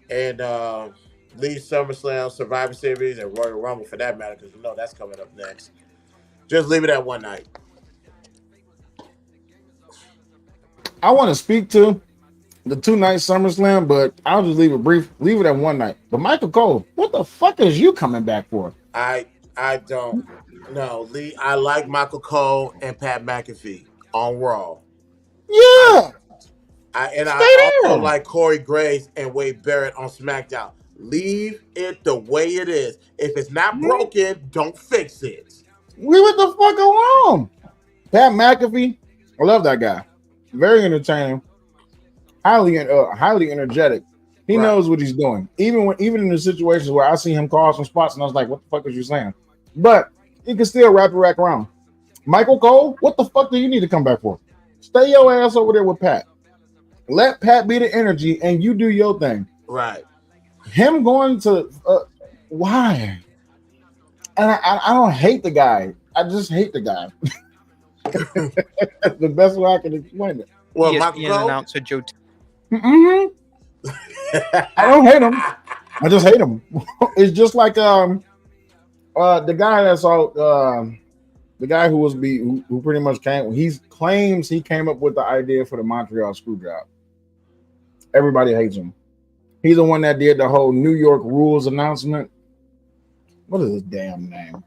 Speaker 3: and leave SummerSlam, Survivor Series, and Royal Rumble for that matter, because that's coming up next. Just leave it at 1 night.
Speaker 2: I want to speak to the 2-night SummerSlam, but I'll just leave it at 1 night. But Michael Cole, what the fuck is you coming back for?
Speaker 3: I don't know. Lee, I like Michael Cole and Pat McAfee on Raw.
Speaker 2: Yeah.
Speaker 3: I also like Corey Graves and Wade Barrett on SmackDown. Leave it the way it is. If it's not broken, don't fix it.
Speaker 2: Leave it the fuck alone. Pat McAfee, I love that guy. Very entertaining, highly energetic. He knows what he's doing. Even in the situations where I see him call some spots and I was like, "What the fuck is you saying?" But he can still wrap it back around. Michael Cole, what the fuck do you need to come back for? Stay your ass over there with Pat. Let Pat be the energy, and you do your thing.
Speaker 3: Right.
Speaker 2: Him going to why? And I don't hate the guy. I just hate the guy. That's the best way I can explain it.
Speaker 3: Well,
Speaker 4: ESPN announcer Joe.
Speaker 2: I don't hate him. I just hate him. It's just like the guy that's all The guy who pretty much claims he came up with the idea for the Montreal screw job. Everybody hates him. He's the one that did the whole New York rules announcement. What is his damn name?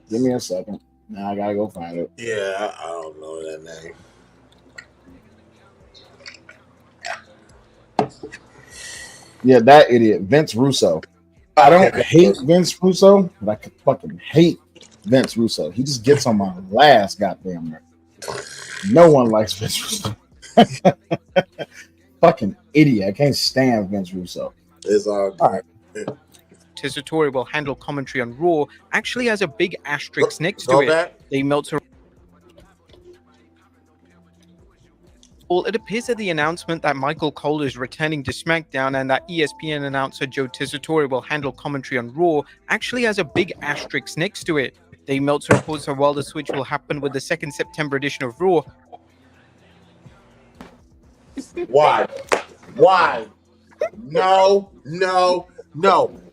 Speaker 2: Give me a second. Now I gotta go find it.
Speaker 3: Yeah, I don't know that name.
Speaker 2: Yeah, that idiot, Vince Russo. I don't hate Vince Russo, but I could fucking hate Vince Russo. He just gets on my last goddamn nerve. No one likes Vince Russo. Fucking idiot. I can't stand Vince Russo.
Speaker 3: It's all
Speaker 2: right.
Speaker 4: Tessitore will handle commentary on Raw actually has a big asterisk next to it. Dave Meltzer. Well, it appears that the announcement that Michael Cole is returning to SmackDown and that ESPN announcer Joe Tessitore will handle commentary on Raw actually has a big asterisk next to it. Dave Meltzer reports that while the switch will happen with the 2nd September edition of Raw.
Speaker 3: Why? No.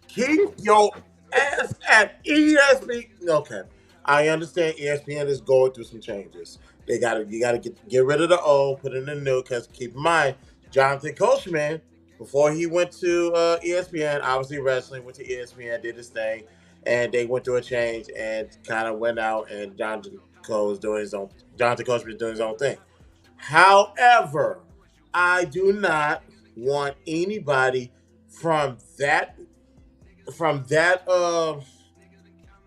Speaker 3: Keep your ass at ESPN. Okay, I understand ESPN is going through some changes. You gotta get rid of the old, put in the new. Because keep in mind, Jonathan Coachman, before he went to ESPN, obviously wrestling, went to ESPN, did his thing, and they went through a change and kind of went out. And Jonathan Coachman is doing his own thing. However, I do not want anybody from that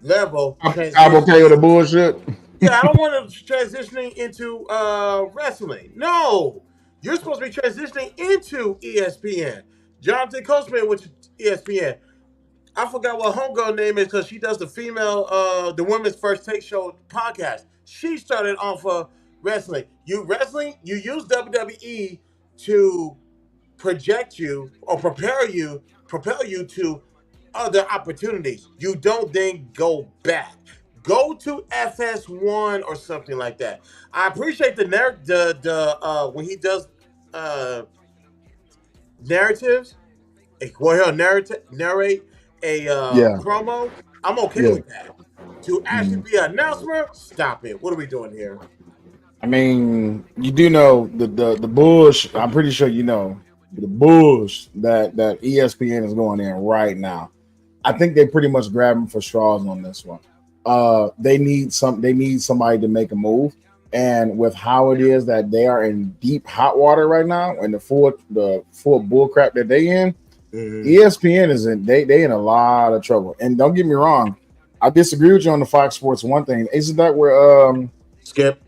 Speaker 3: level.
Speaker 2: I'm okay with the bullshit.
Speaker 3: Yeah, I don't want to transitioning into wrestling. No, you're supposed to be transitioning into ESPN. Jonathan Coachman went to ESPN. I forgot what homegirl name is because she does the women's first take show podcast. She started off of wrestling. You use WWE to project you or propel you to other opportunities. You don't then go back. Go to FS1 or something like that. I appreciate the when he does narratives. Well, he'll narrate a promo. I'm okay with that. To actually be an announcer, stop it. What are we doing here?
Speaker 2: I mean, you do know the bush. I'm pretty sure you know the bush that ESPN is going in right now. I think they pretty much grab him for straws on this one. They need somebody to make a move, and with how it is that they are in deep hot water right now, and the full bull crap that they in, ESPN is in they in a lot of trouble. And don't get me wrong, I disagree with you on the Fox Sports one thing. Isn't that where
Speaker 3: Skip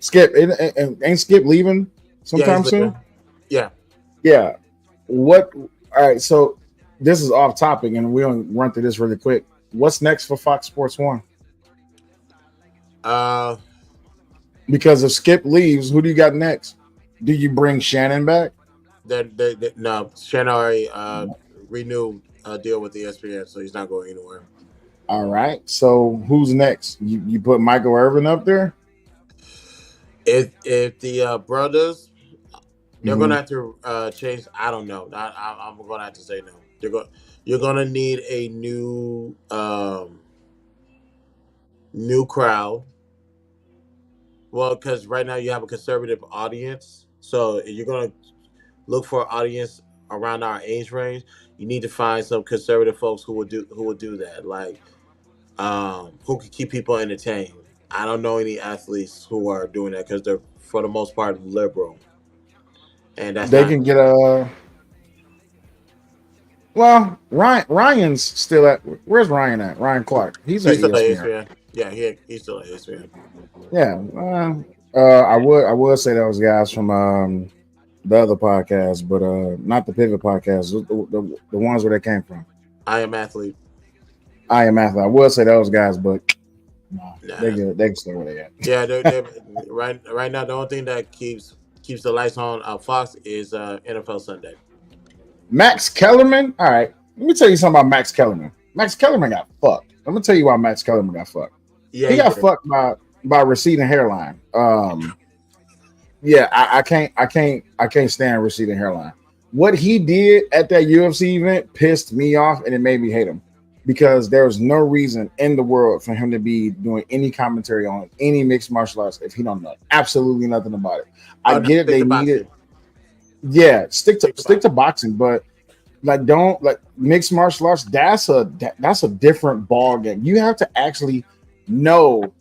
Speaker 2: ain't Skip leaving sometime soon? Yeah. What? All right. So this is off topic, and we'll run through this really quick. What's next for Fox Sports 1? Because if Skip leaves, who do you got next? Do you bring Shannon back?
Speaker 3: No, Shannon already renewed a deal with ESPN, so he's not going anywhere.
Speaker 2: All right. So who's next? You put Michael Irvin up there?
Speaker 3: If the brothers, they're gonna have to change. I don't know. I'm gonna have to say no. You're gonna need a new crowd. Well, because right now you have a conservative audience, so you're gonna look for an audience around our age range. You need to find some conservative folks who will do that, like who can keep people entertained. I don't know any athletes who are doing that because they're for the most part liberal, and
Speaker 2: can get a. Well, Ryan's still at. Where's Ryan at? Ryan Clark. He's still at ESPN.
Speaker 3: Yeah, he's still at ESPN.
Speaker 2: Yeah, I would say those guys from the other podcast, but not the Pivot podcast. The ones where they came from.
Speaker 3: I Am Athlete.
Speaker 2: I would say those guys, but they can stay where they at.
Speaker 3: Yeah, they're right now. The only thing that keeps the lights on Fox is NFL Sunday.
Speaker 2: Max Kellerman. All right, let me tell you something about Max Kellerman. Max Kellerman got fucked. I'm gonna tell you why Max Kellerman got fucked. Yeah, he got fucked by receding hairline. Yeah, I can't stand receding hairline. What he did at that UFC event pissed me off, and it made me hate him. because there's no reason in the world for him to be doing any commentary on any mixed martial arts if he don't know absolutely nothing about it. I get it;
Speaker 3: Stick
Speaker 2: they
Speaker 3: to
Speaker 2: need
Speaker 3: boxing.
Speaker 2: it. Yeah, stick
Speaker 3: Stick
Speaker 2: to
Speaker 3: to
Speaker 2: boxing, but like don't like mixed martial arts. That's a different ball game. You have to actually know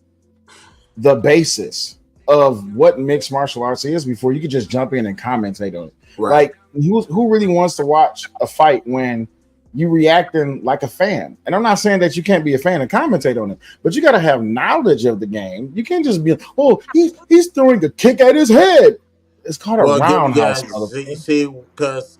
Speaker 2: the basis of what mixed martial arts is before you could just jump in and commentate on it.
Speaker 3: Right.
Speaker 2: Like who really wants to watch a fight when you reacting like a fan? And I'm not saying that you can't be a fan and commentate on it, but you got to have knowledge of the game. You can't just be, oh, he's throwing a kick at his head. It's called a roundhouse.
Speaker 3: You see, because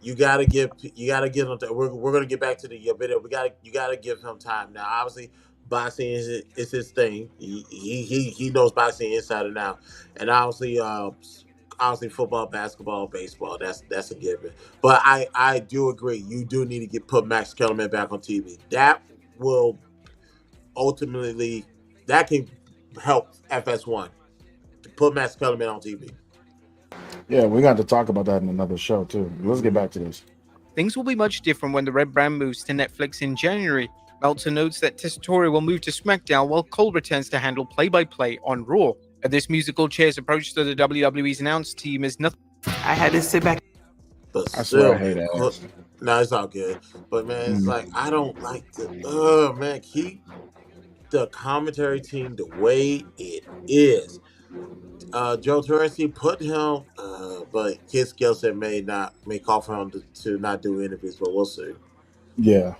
Speaker 3: you gotta give him. We're gonna get back to the video. You gotta give him time. Now, obviously, boxing is his thing. He knows boxing inside and out, and obviously football, basketball, baseball. That's a given. But I do agree. You do need to put Max Kellerman back on TV. That will ultimately that can help FS1 to put Max Kellerman on TV.
Speaker 2: Yeah, we got to talk about that in another show too. Let's get back to this.
Speaker 4: Things will be much different when the Red brand moves to Netflix in January. Meltzer notes that Tessitore will move to SmackDown while Cole returns to handle play-by-play on Raw. This musical chair's approach to the WWE's announce team is nothing.
Speaker 5: I had to sit back.
Speaker 3: But
Speaker 2: I
Speaker 3: still,
Speaker 2: swear I hate that.
Speaker 3: no, it's all good. But man, it's like I don't like the man, keep the commentary team the way it is. Joe Terenzi put him, but his skill set may call for him to not do interviews, but we'll see.
Speaker 2: Yeah.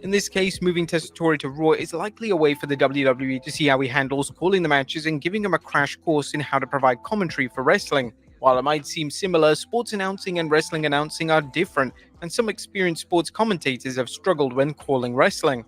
Speaker 4: In this case, moving Tessitore to Raw is likely a way for the WWE to see how he handles calling the matches and giving him a crash course in how to provide commentary for wrestling. While it might seem similar, sports announcing and wrestling announcing are different, and some experienced sports commentators have struggled when calling wrestling.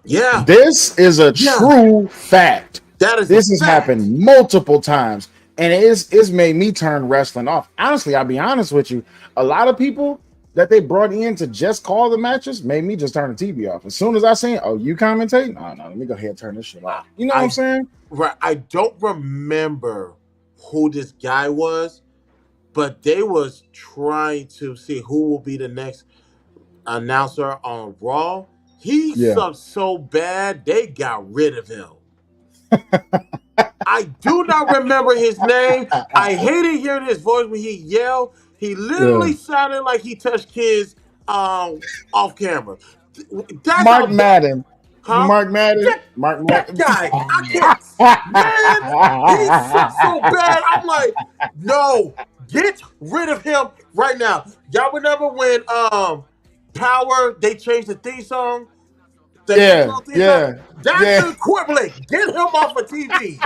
Speaker 3: Yeah,
Speaker 2: This is a true fact. This has
Speaker 3: fact.
Speaker 2: happened multiple times, and it's made me turn wrestling off. Honestly, I'll be honest with you. A lot of people that they brought in to just call the matches made me just turn the TV off. As soon as I seen, oh, you commentate? No, let me go ahead and turn this shit off. You know what I'm saying?
Speaker 3: Right. I don't remember who this guy was, but they was trying to see who will be the next announcer on Raw. He sucked so bad they got rid of him. I do not remember his name. I hated hearing his voice when he yelled. He literally sounded like he touched kids off camera. That's
Speaker 2: Mark Madden.
Speaker 3: Huh?
Speaker 2: Mark Madden. Mark
Speaker 3: That
Speaker 2: Madden.
Speaker 3: guy. I can't. Man, he sucks so bad. I'm like, no, get rid of him right now. Y'all remember when Power, they changed the theme song? That's the equivalent. Get him off of TV.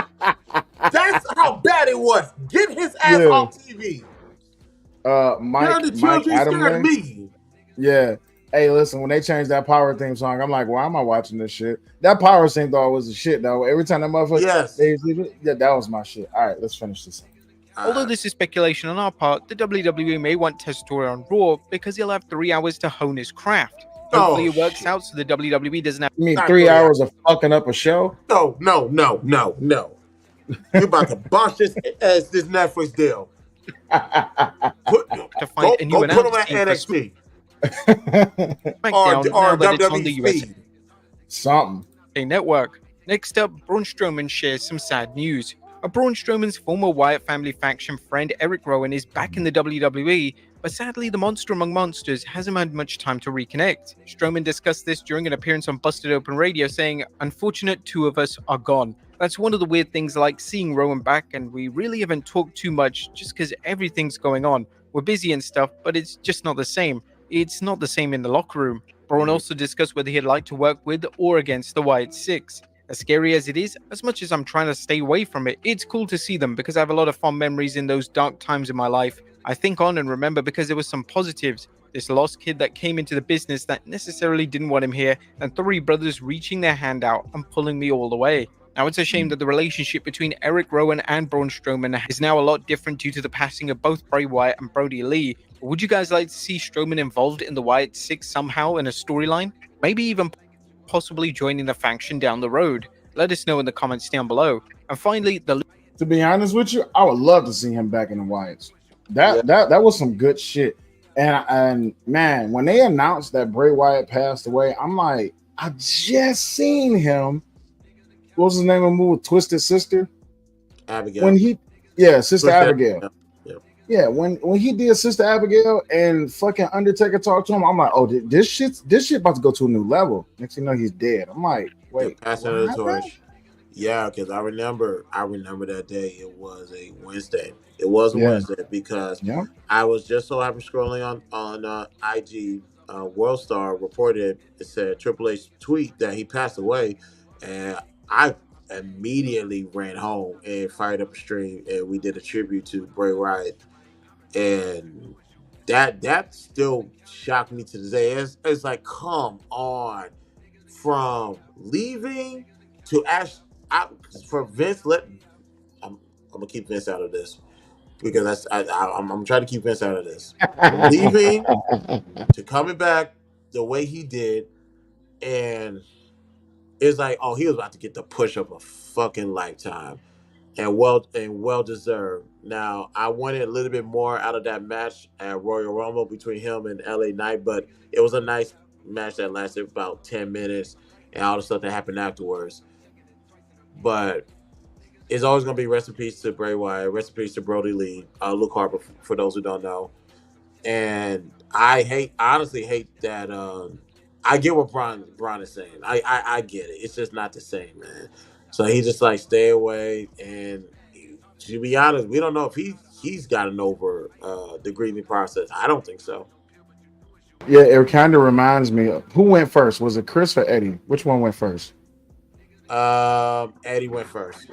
Speaker 3: That's how bad it was. Get his ass off TV.
Speaker 2: Mike Adamle.
Speaker 3: Me.
Speaker 2: Yeah. Hey, listen, when they changed that Power theme song, I'm like, why am I watching this shit? That Power theme thought was the shit, though. Every time that motherfucker, that was my shit. All right, let's finish this.
Speaker 4: Although this is speculation on our part, the WWE may want Tessitore on Raw because he'll have 3 hours to hone his craft. Hopefully it works out so the WWE doesn't have.
Speaker 2: You mean 3 hours of fucking up a show?
Speaker 3: No. You're about to bust this Netflix deal.
Speaker 4: To find a new
Speaker 3: put him at NXT. or WWE.
Speaker 2: Something.
Speaker 4: Network. Next up, Braun Strowman shares some sad news. Braun Strowman's former Wyatt family faction friend Eric Rowan is back in the WWE, but sadly the monster among monsters hasn't had much time to reconnect. Strowman discussed this during an appearance on Busted Open Radio, saying, "Unfortunate 2 of us are gone. That's one of the weird things I like seeing Rowan back, and we really haven't talked too much just because everything's going on. We're busy and stuff, but it's just not the same. It's not the same in the locker room." Braun also discussed whether he'd like to work with or against the Wyatt Six. As scary as it is, as much as I'm trying to stay away from it, it's cool to see them because I have a lot of fond memories in those dark times in my life. I think on and remember because there was some positives. This lost kid that came into the business that necessarily didn't want him here, and 3 brothers reaching their hand out and pulling me all the way. Now, it's a shame that the relationship between Eric Rowan and Braun Strowman is now a lot different due to the passing of both Bray Wyatt and Brody Lee. But would you guys like to see Strowman involved in the Wyatt Six somehow in a storyline? Maybe even possibly joining the faction down the road? Let us know in the comments down below. And finally,
Speaker 2: to be honest with you, I would love to see him back in the Wyatts. That was some good shit. And man, when they announced that Bray Wyatt passed away, I'm like, I just seen him. What was his name of the movie? Twisted Sister.
Speaker 3: Abigail.
Speaker 2: When he, yeah, Sister
Speaker 3: Push that-
Speaker 2: Abigail.
Speaker 3: Yeah.
Speaker 2: Yeah, when he did Sister Abigail and fucking Undertaker talked to him, I'm like, oh, this shit about to go to a new level. Next thing you know, he's dead. I'm like, wait,
Speaker 3: Passing
Speaker 2: what
Speaker 3: of the
Speaker 2: happened?
Speaker 3: torch. Yeah, because I remember that day. It was a Wednesday. It was a
Speaker 2: Yeah.
Speaker 3: Wednesday because
Speaker 2: Yeah.
Speaker 3: I was just so happy scrolling on IG. World Star reported it said Triple H tweet that he passed away, and I immediately ran home and fired up a stream, and we did a tribute to Bray Wyatt, and that still shocked me to this day. It's like, come on, from leaving to for Vince. I'm gonna keep Vince out of this because I'm trying to keep Vince out of this. Leaving to coming back the way he did, and it's like, oh, he was about to get the push of a fucking lifetime, and well deserved. Now, I wanted a little bit more out of that match at Royal Rumble between him and LA Knight, but it was a nice match that lasted about 10 minutes and all the stuff that happened afterwards. But it's always going to be rest in peace to Bray Wyatt, rest in peace to Brody Lee, Luke Harper, for those who don't know. And I honestly hate that. I get what Braun is saying. I get it. It's just not the same, man. So he just like stay away. And to be honest, we don't know if he's gotten over the grieving process. I don't think so.
Speaker 2: Yeah, it kind of reminds me of who went first. Was it Chris or Eddie? Which one went first?
Speaker 3: Eddie went first.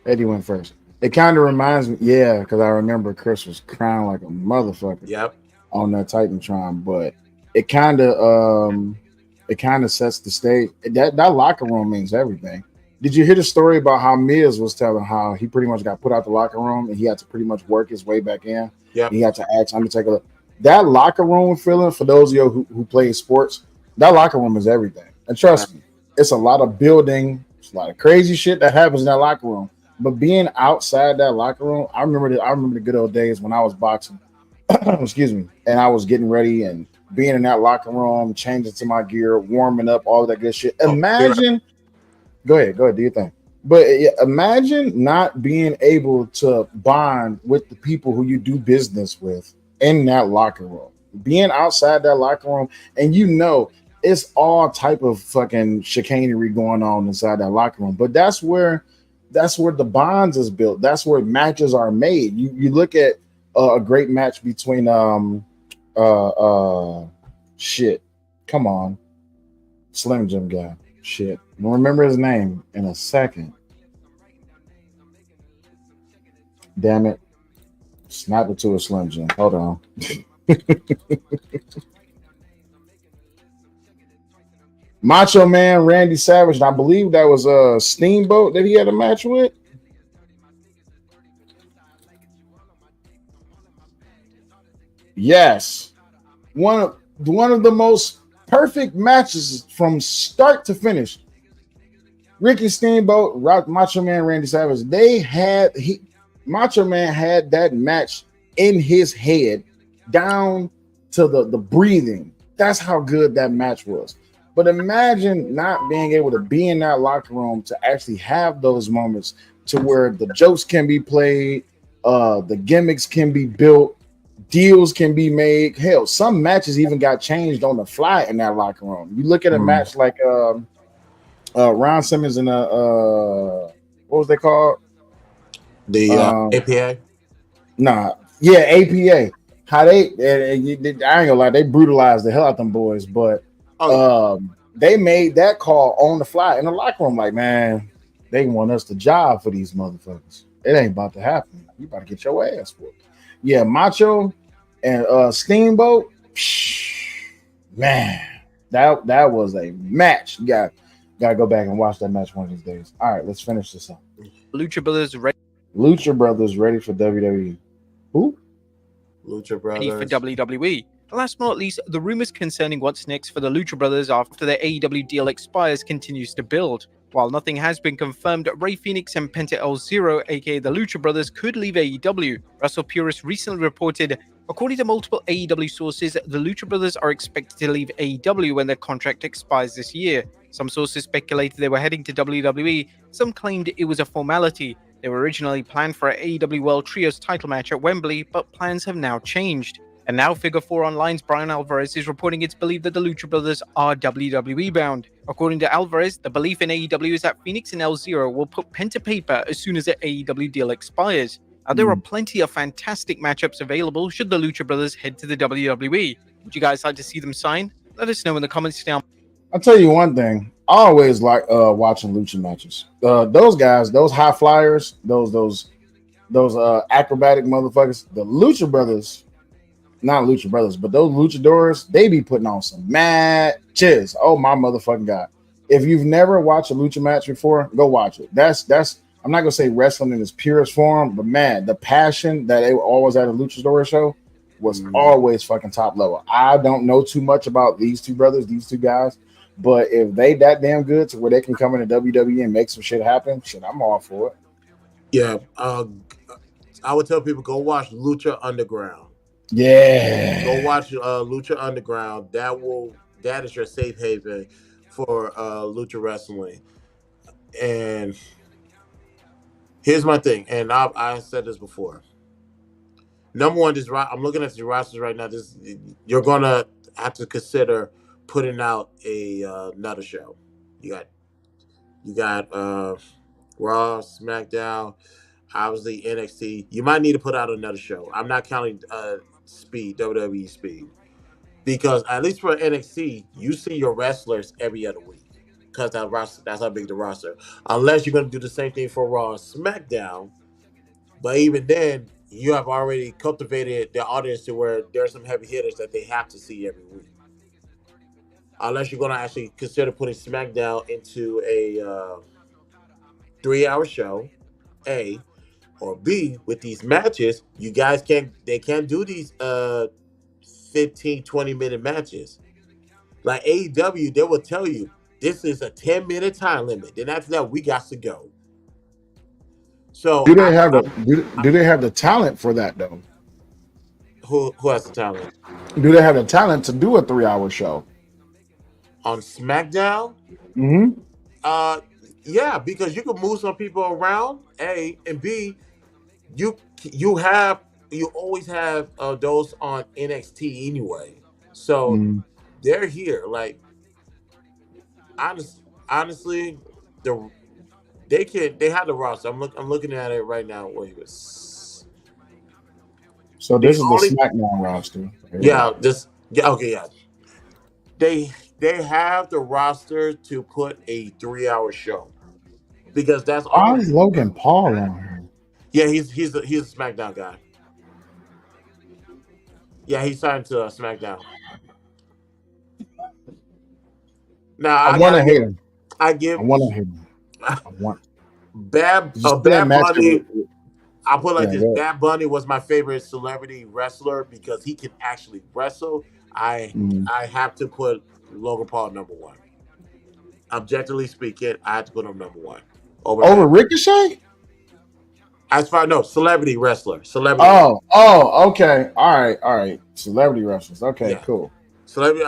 Speaker 2: Eddie went first. It kind of reminds me, yeah, because I remember Chris was crying like a motherfucker
Speaker 3: Yep.
Speaker 2: on that Titantron, but it kind of sets the stage. That locker room means everything. Did you hear the story about how Miz was telling how he pretty much got put out the locker room and he had to pretty much work his way back in?
Speaker 3: Yep.
Speaker 2: He had to ask Undertaker. That locker room feeling, for those of you who play sports, that locker room is everything. And trust me, it's a lot of building, it's a lot of crazy shit that happens in that locker room. But being outside that locker room, I remember the good old days when I was boxing. Excuse me, and I was getting ready and being in that locker room, changing to my gear, warming up, all that good shit. Imagine, go ahead, do your thing. But yeah, imagine not being able to bond with the people who you do business with in that locker room, being outside that locker room, and you know it's all type of fucking chicanery going on inside that locker room. But that's where the bonds is built. That's where matches are made. You look at a great match between shit. Come on. Slim Jim guy. Shit. I'll remember his name in a second. Damn it. Snap it to a Slim Jim. Hold on. Macho Man Randy Savage. And I believe that was Steamboat that he had a match with. Yes. One of the most perfect matches from start to finish. Ricky Steamboat, Macho Man Randy Savage. Macho Man had that match in his head down to the breathing. That's how good that match was. But imagine not being able to be in that locker room to actually have those moments to where the jokes can be played, the gimmicks can be built, deals can be made. Hell, some matches even got changed on the fly in that locker room. You look at a match like Ron Simmons and what was they called?
Speaker 3: The APA.
Speaker 2: APA. How I ain't gonna lie, they brutalized the hell out of them boys, but they made that call on the fly in the locker room. Like, man, they want us to job for these motherfuckers. It ain't about to happen. You about to get your ass whooped. Yeah, Macho and Steamboat. Man, that was a match. You gotta go back and watch that match one of these days. All right, let's finish this up.
Speaker 4: Lucha Brothers ready
Speaker 2: for WWE. Who?
Speaker 3: Lucha Brothers
Speaker 4: for WWE. Last but not least, the rumors concerning what's next for the Lucha Brothers after their AEW deal expires continues to build. While nothing has been confirmed, Rey Fenix and Penta El Zero, aka the Lucha Brothers, could leave AEW. Russell Purist recently reported According to multiple AEW sources, the Lucha Brothers are expected to leave AEW when their contract expires this year. Some sources speculated they were heading to WWE, some claimed it was a formality. They were originally planned for an AEW World Trios title match at Wembley, but plans have now changed. And now Figure 4 Online's Brian Alvarez is reporting it's believed that the Lucha Brothers are WWE bound. According to Alvarez, the belief in AEW is that Phoenix and El Zero will put pen to paper as soon as the AEW deal expires. Now, there are plenty of fantastic matchups available should the Lucha Brothers head to the WWE. Would you guys like to see them sign? Let us know in the comments down.
Speaker 2: I'll tell you one thing. I always like watching lucha matches. Those guys, those high flyers, those acrobatic motherfuckers, the Lucha Brothers, not Lucha Brothers, but those luchadors, they be putting on some matches. Oh my motherfucking god! If you've never watched a lucha match before, go watch it. That's I'm not gonna say wrestling in its purest form, but man, the passion that they were always at a luchador show was always fucking top level. I don't know too much about these two brothers, these two guys, but if they that damn good to where they can come into WWE and make some shit happen, shit, I'm all for it.
Speaker 3: Yeah, I would tell people go watch Lucha Underground.
Speaker 2: Yeah,
Speaker 3: Go watch Lucha Underground. That is your safe haven for lucha wrestling. And here's my thing, and I said this before. Number one, I'm looking at the rosters right now. You're gonna have to consider putting out another show. You got Raw, SmackDown, obviously NXT. You might need to put out another show. I'm not counting Speed, WWE Speed, because at least for NXT, you see your wrestlers every other week because that's how big the roster. Unless you're gonna do the same thing for Raw and SmackDown, but even then, you have already cultivated the audience to where there's some heavy hitters that they have to see every week. Unless you're gonna actually consider putting SmackDown into a 3-hour show, A, or B, with these matches, you guys can't do these 15, 20-minute matches. Like AEW, they will tell you this is a 10-minute time limit. Then after that, we got to go. So
Speaker 2: do they have the talent for that though?
Speaker 3: Who has the talent?
Speaker 2: Do they have the talent to do a 3-hour show
Speaker 3: On SmackDown?
Speaker 2: Mm-hmm.
Speaker 3: Yeah, because you can move some people around, A, and B, you always have those on NXT anyway. So they're here. Like honestly, they have the roster. I'm looking at it right now. Wait,
Speaker 2: so this is the SmackDown roster.
Speaker 3: Yeah, okay, yeah. They have the roster to put a 3-hour show because that's all.
Speaker 2: Why is Logan Paul on here?
Speaker 3: Yeah, he's a SmackDown guy. Yeah, he signed to SmackDown. Now
Speaker 2: I want to hate him.
Speaker 3: I
Speaker 2: want to hate him.
Speaker 3: Bad Bunny. I'll put it like this: Bad Bunny was my favorite celebrity wrestler because he can actually wrestle. I have to put Logan Paul number one. Objectively speaking, I have to put him number one
Speaker 2: over Ricochet.
Speaker 3: As far celebrity wrestler,
Speaker 2: Oh, okay, all right. Celebrity wrestlers, okay, yeah. Cool.
Speaker 3: Celebrity.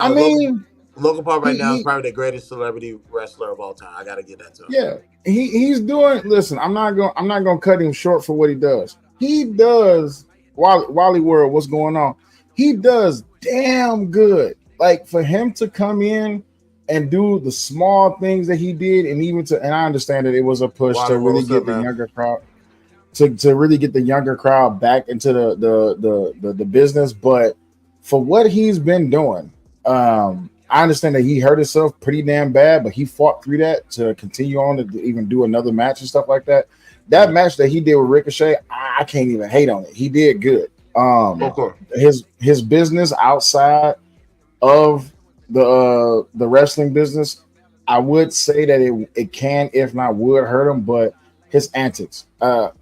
Speaker 3: Logan Paul right now is probably the greatest celebrity wrestler of all time. I gotta get that to him.
Speaker 2: Yeah, he's doing. Listen, I'm not gonna cut him short for what he does. He does Wally World. What's going on? He does damn good. Like for him to come in and do the small things that he did, and I understand that it was a push to really get the younger crowd, to really get the younger crowd back into the business. But for what he's been doing, I understand that he hurt himself pretty damn bad, but he fought through that to continue on to even do another match and stuff like that. That match that he did with Ricochet, I can't even hate on it. He did good. His business outside of the wrestling business, I would say that it can, if not would, hurt him. But his antics,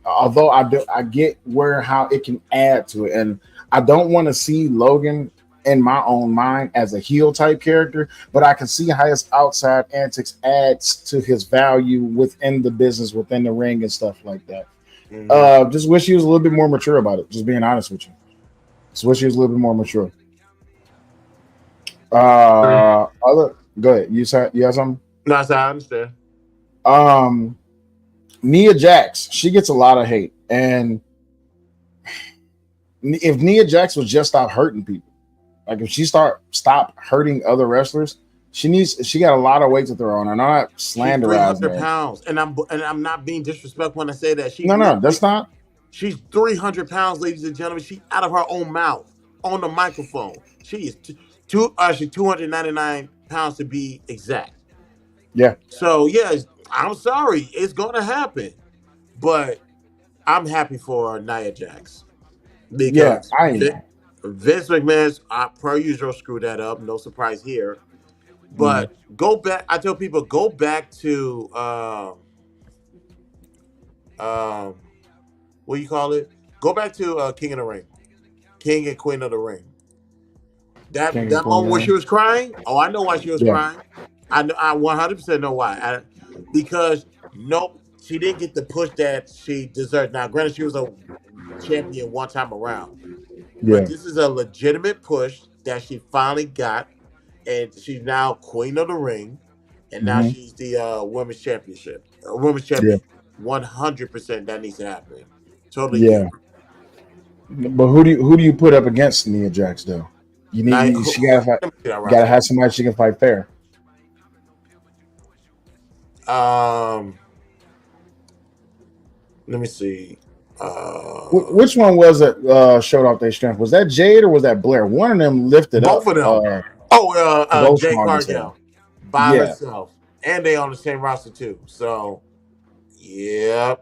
Speaker 2: although I get how it can add to it, and I don't want to see Logan in my own mind as a heel type character, but I can see how his outside antics adds to his value within the business, within the ring and stuff like that. Just wish he was a little bit more mature about it, just being honest with you. Switchy is a little bit more mature. Other go ahead. You have something?
Speaker 3: No, I understand.
Speaker 2: Um, Nia Jax, she gets a lot of hate, and if Nia Jax would just stop hurting people, like if she stop hurting other wrestlers, she got a lot of weight to throw on. And I'm not
Speaker 3: She's
Speaker 2: slanderizing
Speaker 3: 300
Speaker 2: her.
Speaker 3: pounds, and I'm not being disrespectful when I say that.
Speaker 2: No, that's not.
Speaker 3: She's 300 pounds, ladies and gentlemen. She's out of her own mouth on the microphone. She is actually 299 pounds to be exact.
Speaker 2: Yeah.
Speaker 3: So yeah, I'm sorry, it's gonna happen, but I'm happy for Nia Jax
Speaker 2: Yeah,
Speaker 3: because
Speaker 2: I am.
Speaker 3: Vince McMahon's per usual screwed that up. No surprise here. But go back. I tell people go back to what do you call it? Go back to King of the Ring, King and Queen of the Ring. That
Speaker 2: King and
Speaker 3: that
Speaker 2: Queen
Speaker 3: moment
Speaker 2: of
Speaker 3: where
Speaker 2: the
Speaker 3: she was crying. Oh, I know why she was
Speaker 2: Yeah.
Speaker 3: crying. I 100% know why. Because nope, she didn't get the push that she deserved. Now, granted, she was a champion one time around,
Speaker 2: Yeah.
Speaker 3: but this is a legitimate push that she finally got, and she's now Queen of the Ring, and now
Speaker 2: Mhm.
Speaker 3: she's the women's championship, women's
Speaker 2: Yeah.
Speaker 3: champion. 100% that needs to happen. Totally get
Speaker 2: Yeah. But who do you put up against Nia Jax though?
Speaker 3: Now,
Speaker 2: She
Speaker 3: let me see that
Speaker 2: gotta
Speaker 3: roster.
Speaker 2: have somebody she can fight fair.
Speaker 3: Let me see.
Speaker 2: Which one was it showed off their strength? Was that Jade or was that Blair? One of them lifted
Speaker 3: Both
Speaker 2: up.
Speaker 3: of them.
Speaker 2: Ghost
Speaker 3: Jay
Speaker 2: Strong as hell.
Speaker 3: Cargill by
Speaker 2: Yeah.
Speaker 3: herself, and they on the same roster too. So, yeah,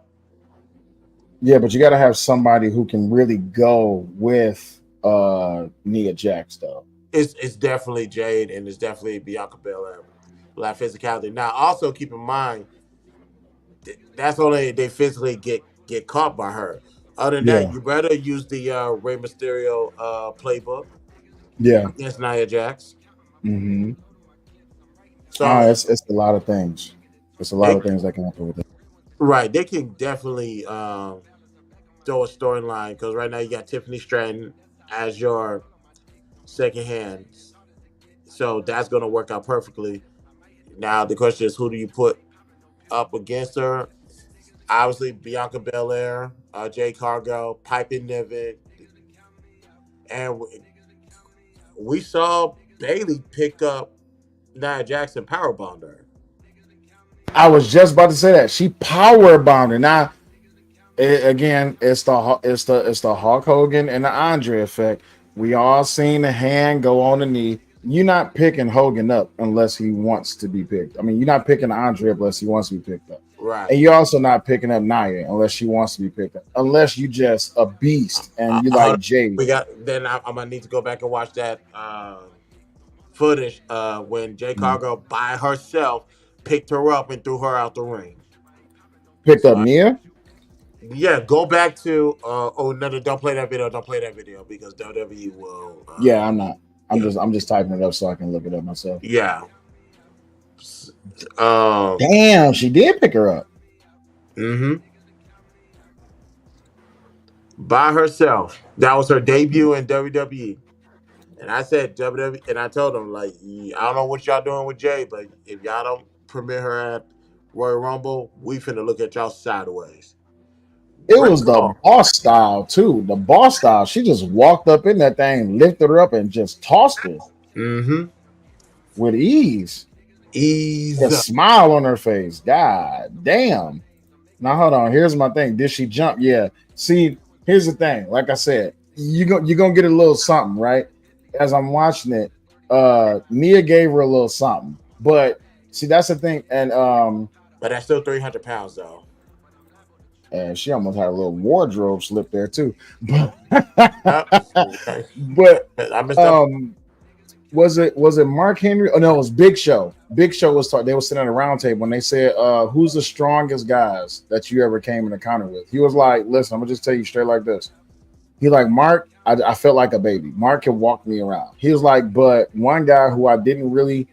Speaker 2: Yeah, but you gotta have somebody who can really go with Nia Jax though.
Speaker 3: it's definitely Jade, and it's definitely Bianca Belair. Black physicality. Now, also keep in mind that's only they physically get caught by her. Other than
Speaker 2: Yeah.
Speaker 3: that, you better use the Rey Mysterio playbook
Speaker 2: Yeah.
Speaker 3: against Nia Jax.
Speaker 2: Mm-hmm.
Speaker 3: So
Speaker 2: It's a lot of things. It's a lot of things that can happen with it.
Speaker 3: right, they can definitely throw a storyline because right now you got Tiffany Stratton as your second hand, so that's going to work out perfectly. Now the question is, who do you put up against her? Obviously, Bianca Belair, Jay Cargill, Piper Niven, and we saw Bailey pick up Nia Jackson powerbomb her.
Speaker 2: I was just about to say that she power bombed her. Now, again, it's the Hulk Hogan and the Andre effect. We all seen the hand go on the knee. You're not picking Hogan up unless he wants to be picked. I mean, you're not picking Andre up unless he wants to be picked up.
Speaker 3: Right.
Speaker 2: And you're also not picking up Nia unless she wants to be picked up. Unless you just a beast and you like Jade.
Speaker 3: We got. Then I'm gonna need to go back and watch that footage when Jay Cargill by herself picked her up and threw her out the ring.
Speaker 2: Picked up Nia?
Speaker 3: Yeah, go back to no, don't play that video. Don't play that video because WWE will.
Speaker 2: Yeah, I'm not. I'm just typing it up so I can look it up myself.
Speaker 3: Yeah.
Speaker 2: Damn, she did pick her up.
Speaker 3: Mm-hmm. By herself. That was her debut in WWE. And I said WWE, and I told them like, I don't know what y'all doing with Jay, but if y'all don't premiere her at Royal Rumble, we finna look at y'all sideways.
Speaker 2: It was the boss style too. The boss style. She just walked up in that thing, lifted her up, and just tossed her with ease. A smile on her face. God damn. Now hold on. Here's my thing. Did she jump? Yeah. See, here's the thing. Like I said, you're gonna get a little something, right? As I'm watching it, Nia gave her a little something. But see, that's the thing. And
Speaker 3: but that's still 300 pounds though.
Speaker 2: And she almost had a little wardrobe slip there too. But
Speaker 3: I missed up.
Speaker 2: Was it Mark Henry? Oh no, it was Big Show. Big Show was talking. They were sitting at a round table and they said, "Who's the strongest guys that you ever came in encounter with?" He was like, "Listen, I'm gonna just tell you straight like this." He like, Mark, I felt like a baby. Mark can walk me around. He was like, but one guy who I didn't really,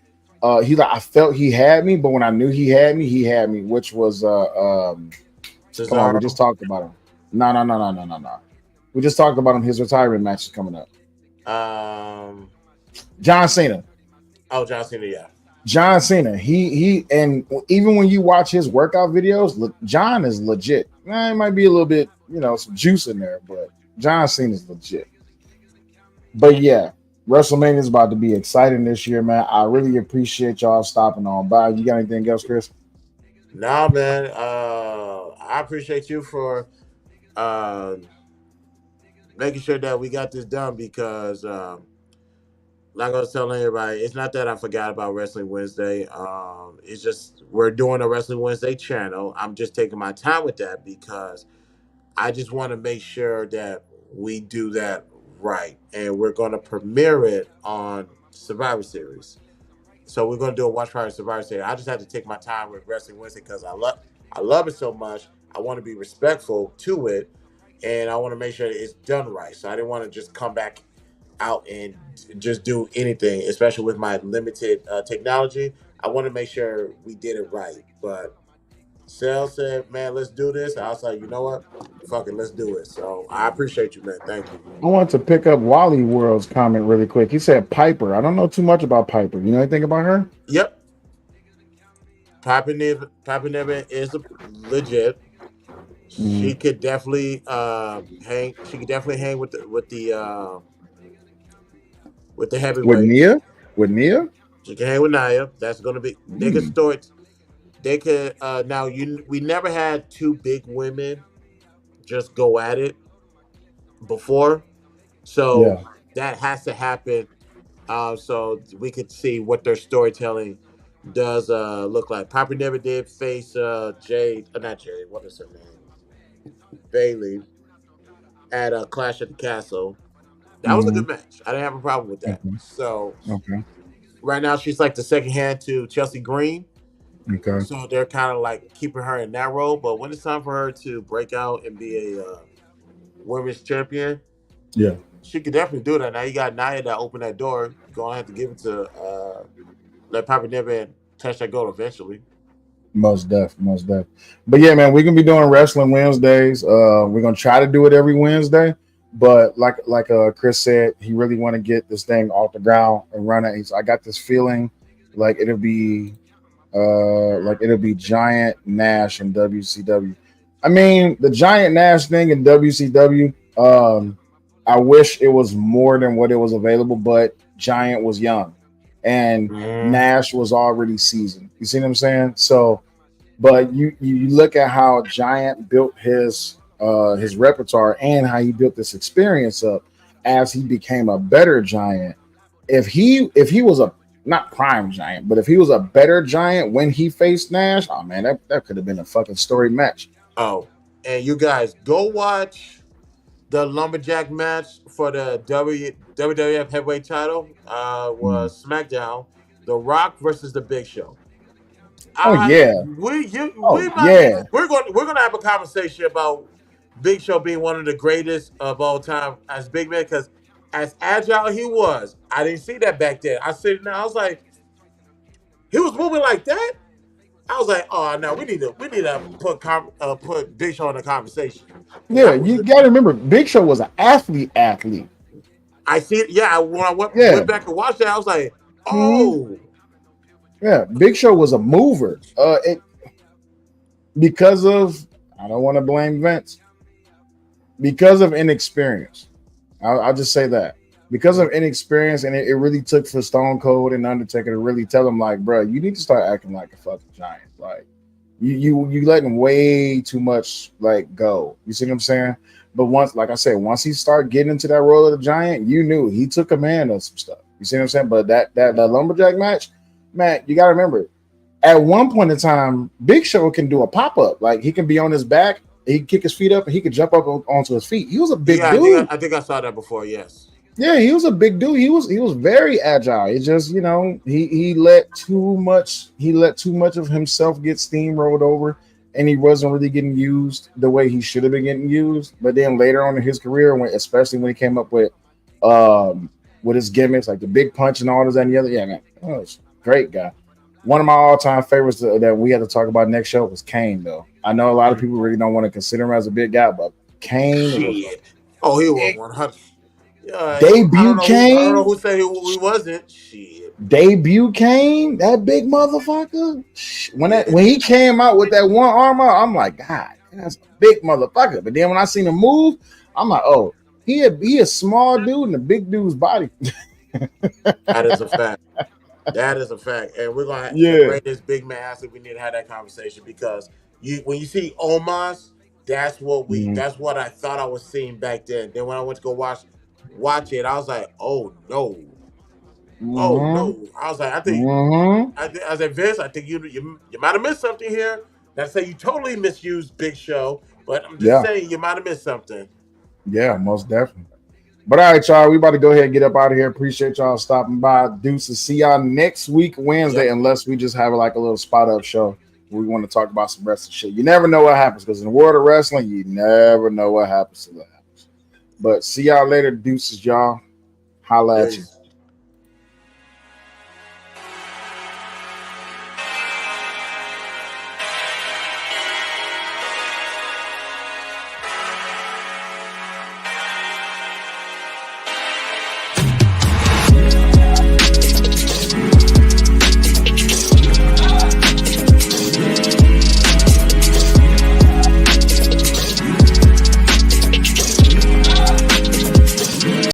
Speaker 2: he like I felt he had me, but when I knew he had me, which was Come on, we just talked about him. No. We just talked about him. His retirement match is coming up. John Cena.
Speaker 3: Oh, John Cena, yeah.
Speaker 2: John Cena. He and even when you watch his workout videos, look, John is legit. It might be a little bit, some juice in there, but John Cena is legit. But yeah, WrestleMania is about to be exciting this year, man. I really appreciate y'all stopping on by. You got anything else, Chris?
Speaker 3: Nah, man. I appreciate you for making sure that we got this done because, like I was telling everybody, it's not that I forgot about Wrestling Wednesday. It's just we're doing a Wrestling Wednesday channel. I'm just taking my time with that because I just want to make sure that we do that right, and we're going to premiere it on Survivor Series. So we're going to do a watch party Survivor Series. I just have to take my time with Wrestling Wednesday because I love it so much. I want to be respectful to it, and I want to make sure that it's done right. So I didn't want to just come back out and just do anything, especially with my limited technology. I want to make sure we did it right. But Sal said, man, let's do this. I was like, you know what? Fuck it, let's do it. So I appreciate you, man. Thank you.
Speaker 2: I want to pick up Wally World's comment really quick. He said Piper. I don't know too much about Piper. You know anything about her?
Speaker 3: Yep. Piper Niven is legit. She could definitely hang. She could definitely hang with the heavyweight.
Speaker 2: With Nia?
Speaker 3: She can hang with Nia. That's gonna be. They could store it. They could now. We never had two big women just go at it before, so that has to happen. So we could see what their storytelling does look like. Piper never did face Jade, not Jade. What is her name? Bailey at a Clash at the Castle. That was a good match. I didn't have a problem with that. So right now she's like the second hand to Chelsea Green.
Speaker 2: Okay.
Speaker 3: So they're kind of like keeping her in that role. But when it's time for her to break out and be a women's champion, she could definitely do that. Now you got Nia that opened that door. You're gonna have to give it to let Piper Niven touch that goal eventually.
Speaker 2: Most def. But yeah, man, we're gonna be doing Wrestling Wednesdays. We're gonna try to do it every Wednesday. But like Chris said, he really want to get this thing off the ground and run it. I got this feeling like it'll be Giant Nash and WCW. I mean, the Giant Nash thing in WCW, I wish it was more than what it was available, but Giant was young and Nash was already seasoned. You see what I'm saying? So, but you look at how Giant built his repertoire and how he built this experience up as he became a better Giant. If he was a not prime Giant, but if he was a better Giant when he faced Nash, oh man, that could have been a fucking story match.
Speaker 3: Oh, and you guys go watch the lumberjack match for the WWF heavyweight title. Was SmackDown, The Rock versus The Big Show. We're gonna have a conversation about Big Show being one of the greatest of all time as big man because as agile he was, I didn't see that back then. I see it now. I was like, he was moving like that. I was like, oh no, we need to put Big Show in the conversation.
Speaker 2: Yeah, you got to remember, Big Show was an athlete.
Speaker 3: I see it. Yeah, when I went back and watched that, I was like, oh.
Speaker 2: Yeah, Big Show was a mover. Because of, I don't want to blame Vince, because of inexperience. I'll just say that. Because of inexperience, and it really took for Stone Cold and Undertaker to really tell him, like, bro, you need to start acting like a fucking Giant. Like, you letting way too much, like, go. You see what I'm saying? But once he started getting into that role of the Giant, you knew he took command of some stuff. You see what I'm saying? But that lumberjack match, man, you got to remember, at one point in time, Big Show can do a pop-up. Like, he can be on his back, he can kick his feet up, and he could jump up onto his feet. He was a big dude.
Speaker 3: I think I saw that before, yes.
Speaker 2: Yeah, he was a big dude. He was very agile. It's just, he let too much of himself get steamrolled over, and he wasn't really getting used the way he should have been getting used. But then later on in his career, especially when he came up with his gimmicks, like the big punch and all this and the other, yeah, man, great guy. One of my all-time favorites that we had to talk about next show was Kane, though. I know a lot of people really don't want to consider him as a big guy, but Kane
Speaker 3: Oh, he was
Speaker 2: It-
Speaker 3: 100. Yeah, I don't
Speaker 2: debut
Speaker 3: know who. I don't know
Speaker 2: Kane,
Speaker 3: who said he wasn't. Shit.
Speaker 2: debut Kane, that big motherfucker.
Speaker 3: Yeah.
Speaker 2: When he came out with that one arm out, I'm like, God, that's a big motherfucker. But then when I seen him move, I'm like, oh, he a small dude in a big dude's body.
Speaker 3: That is a fact. That is a fact, and we're gonna the
Speaker 2: Yeah.
Speaker 3: greatest big man athlete. We need to have that conversation because when you see Omos,
Speaker 2: Mhm.
Speaker 3: that's what I thought I was seeing back then. Then when I went to go watch it, I was like, oh no, oh
Speaker 2: Mhm.
Speaker 3: no. I was like,
Speaker 2: Mhm.
Speaker 3: I said, Vince, I think you might have missed something here. Not to say you totally misused Big Show, but I'm just
Speaker 2: Yeah.
Speaker 3: saying you might have missed something.
Speaker 2: Yeah, most definitely. But all right, y'all, we about to go ahead and get up out of here. Appreciate y'all stopping by. Deuces. See y'all next week, Wednesday,
Speaker 3: Yep.
Speaker 2: unless we just have like a little spot up show. We want to talk about some wrestling shit. You never know what happens because in the world of wrestling, you never know what happens to that happens. But see y'all later, deuces, y'all. Holla at you.
Speaker 3: Peace.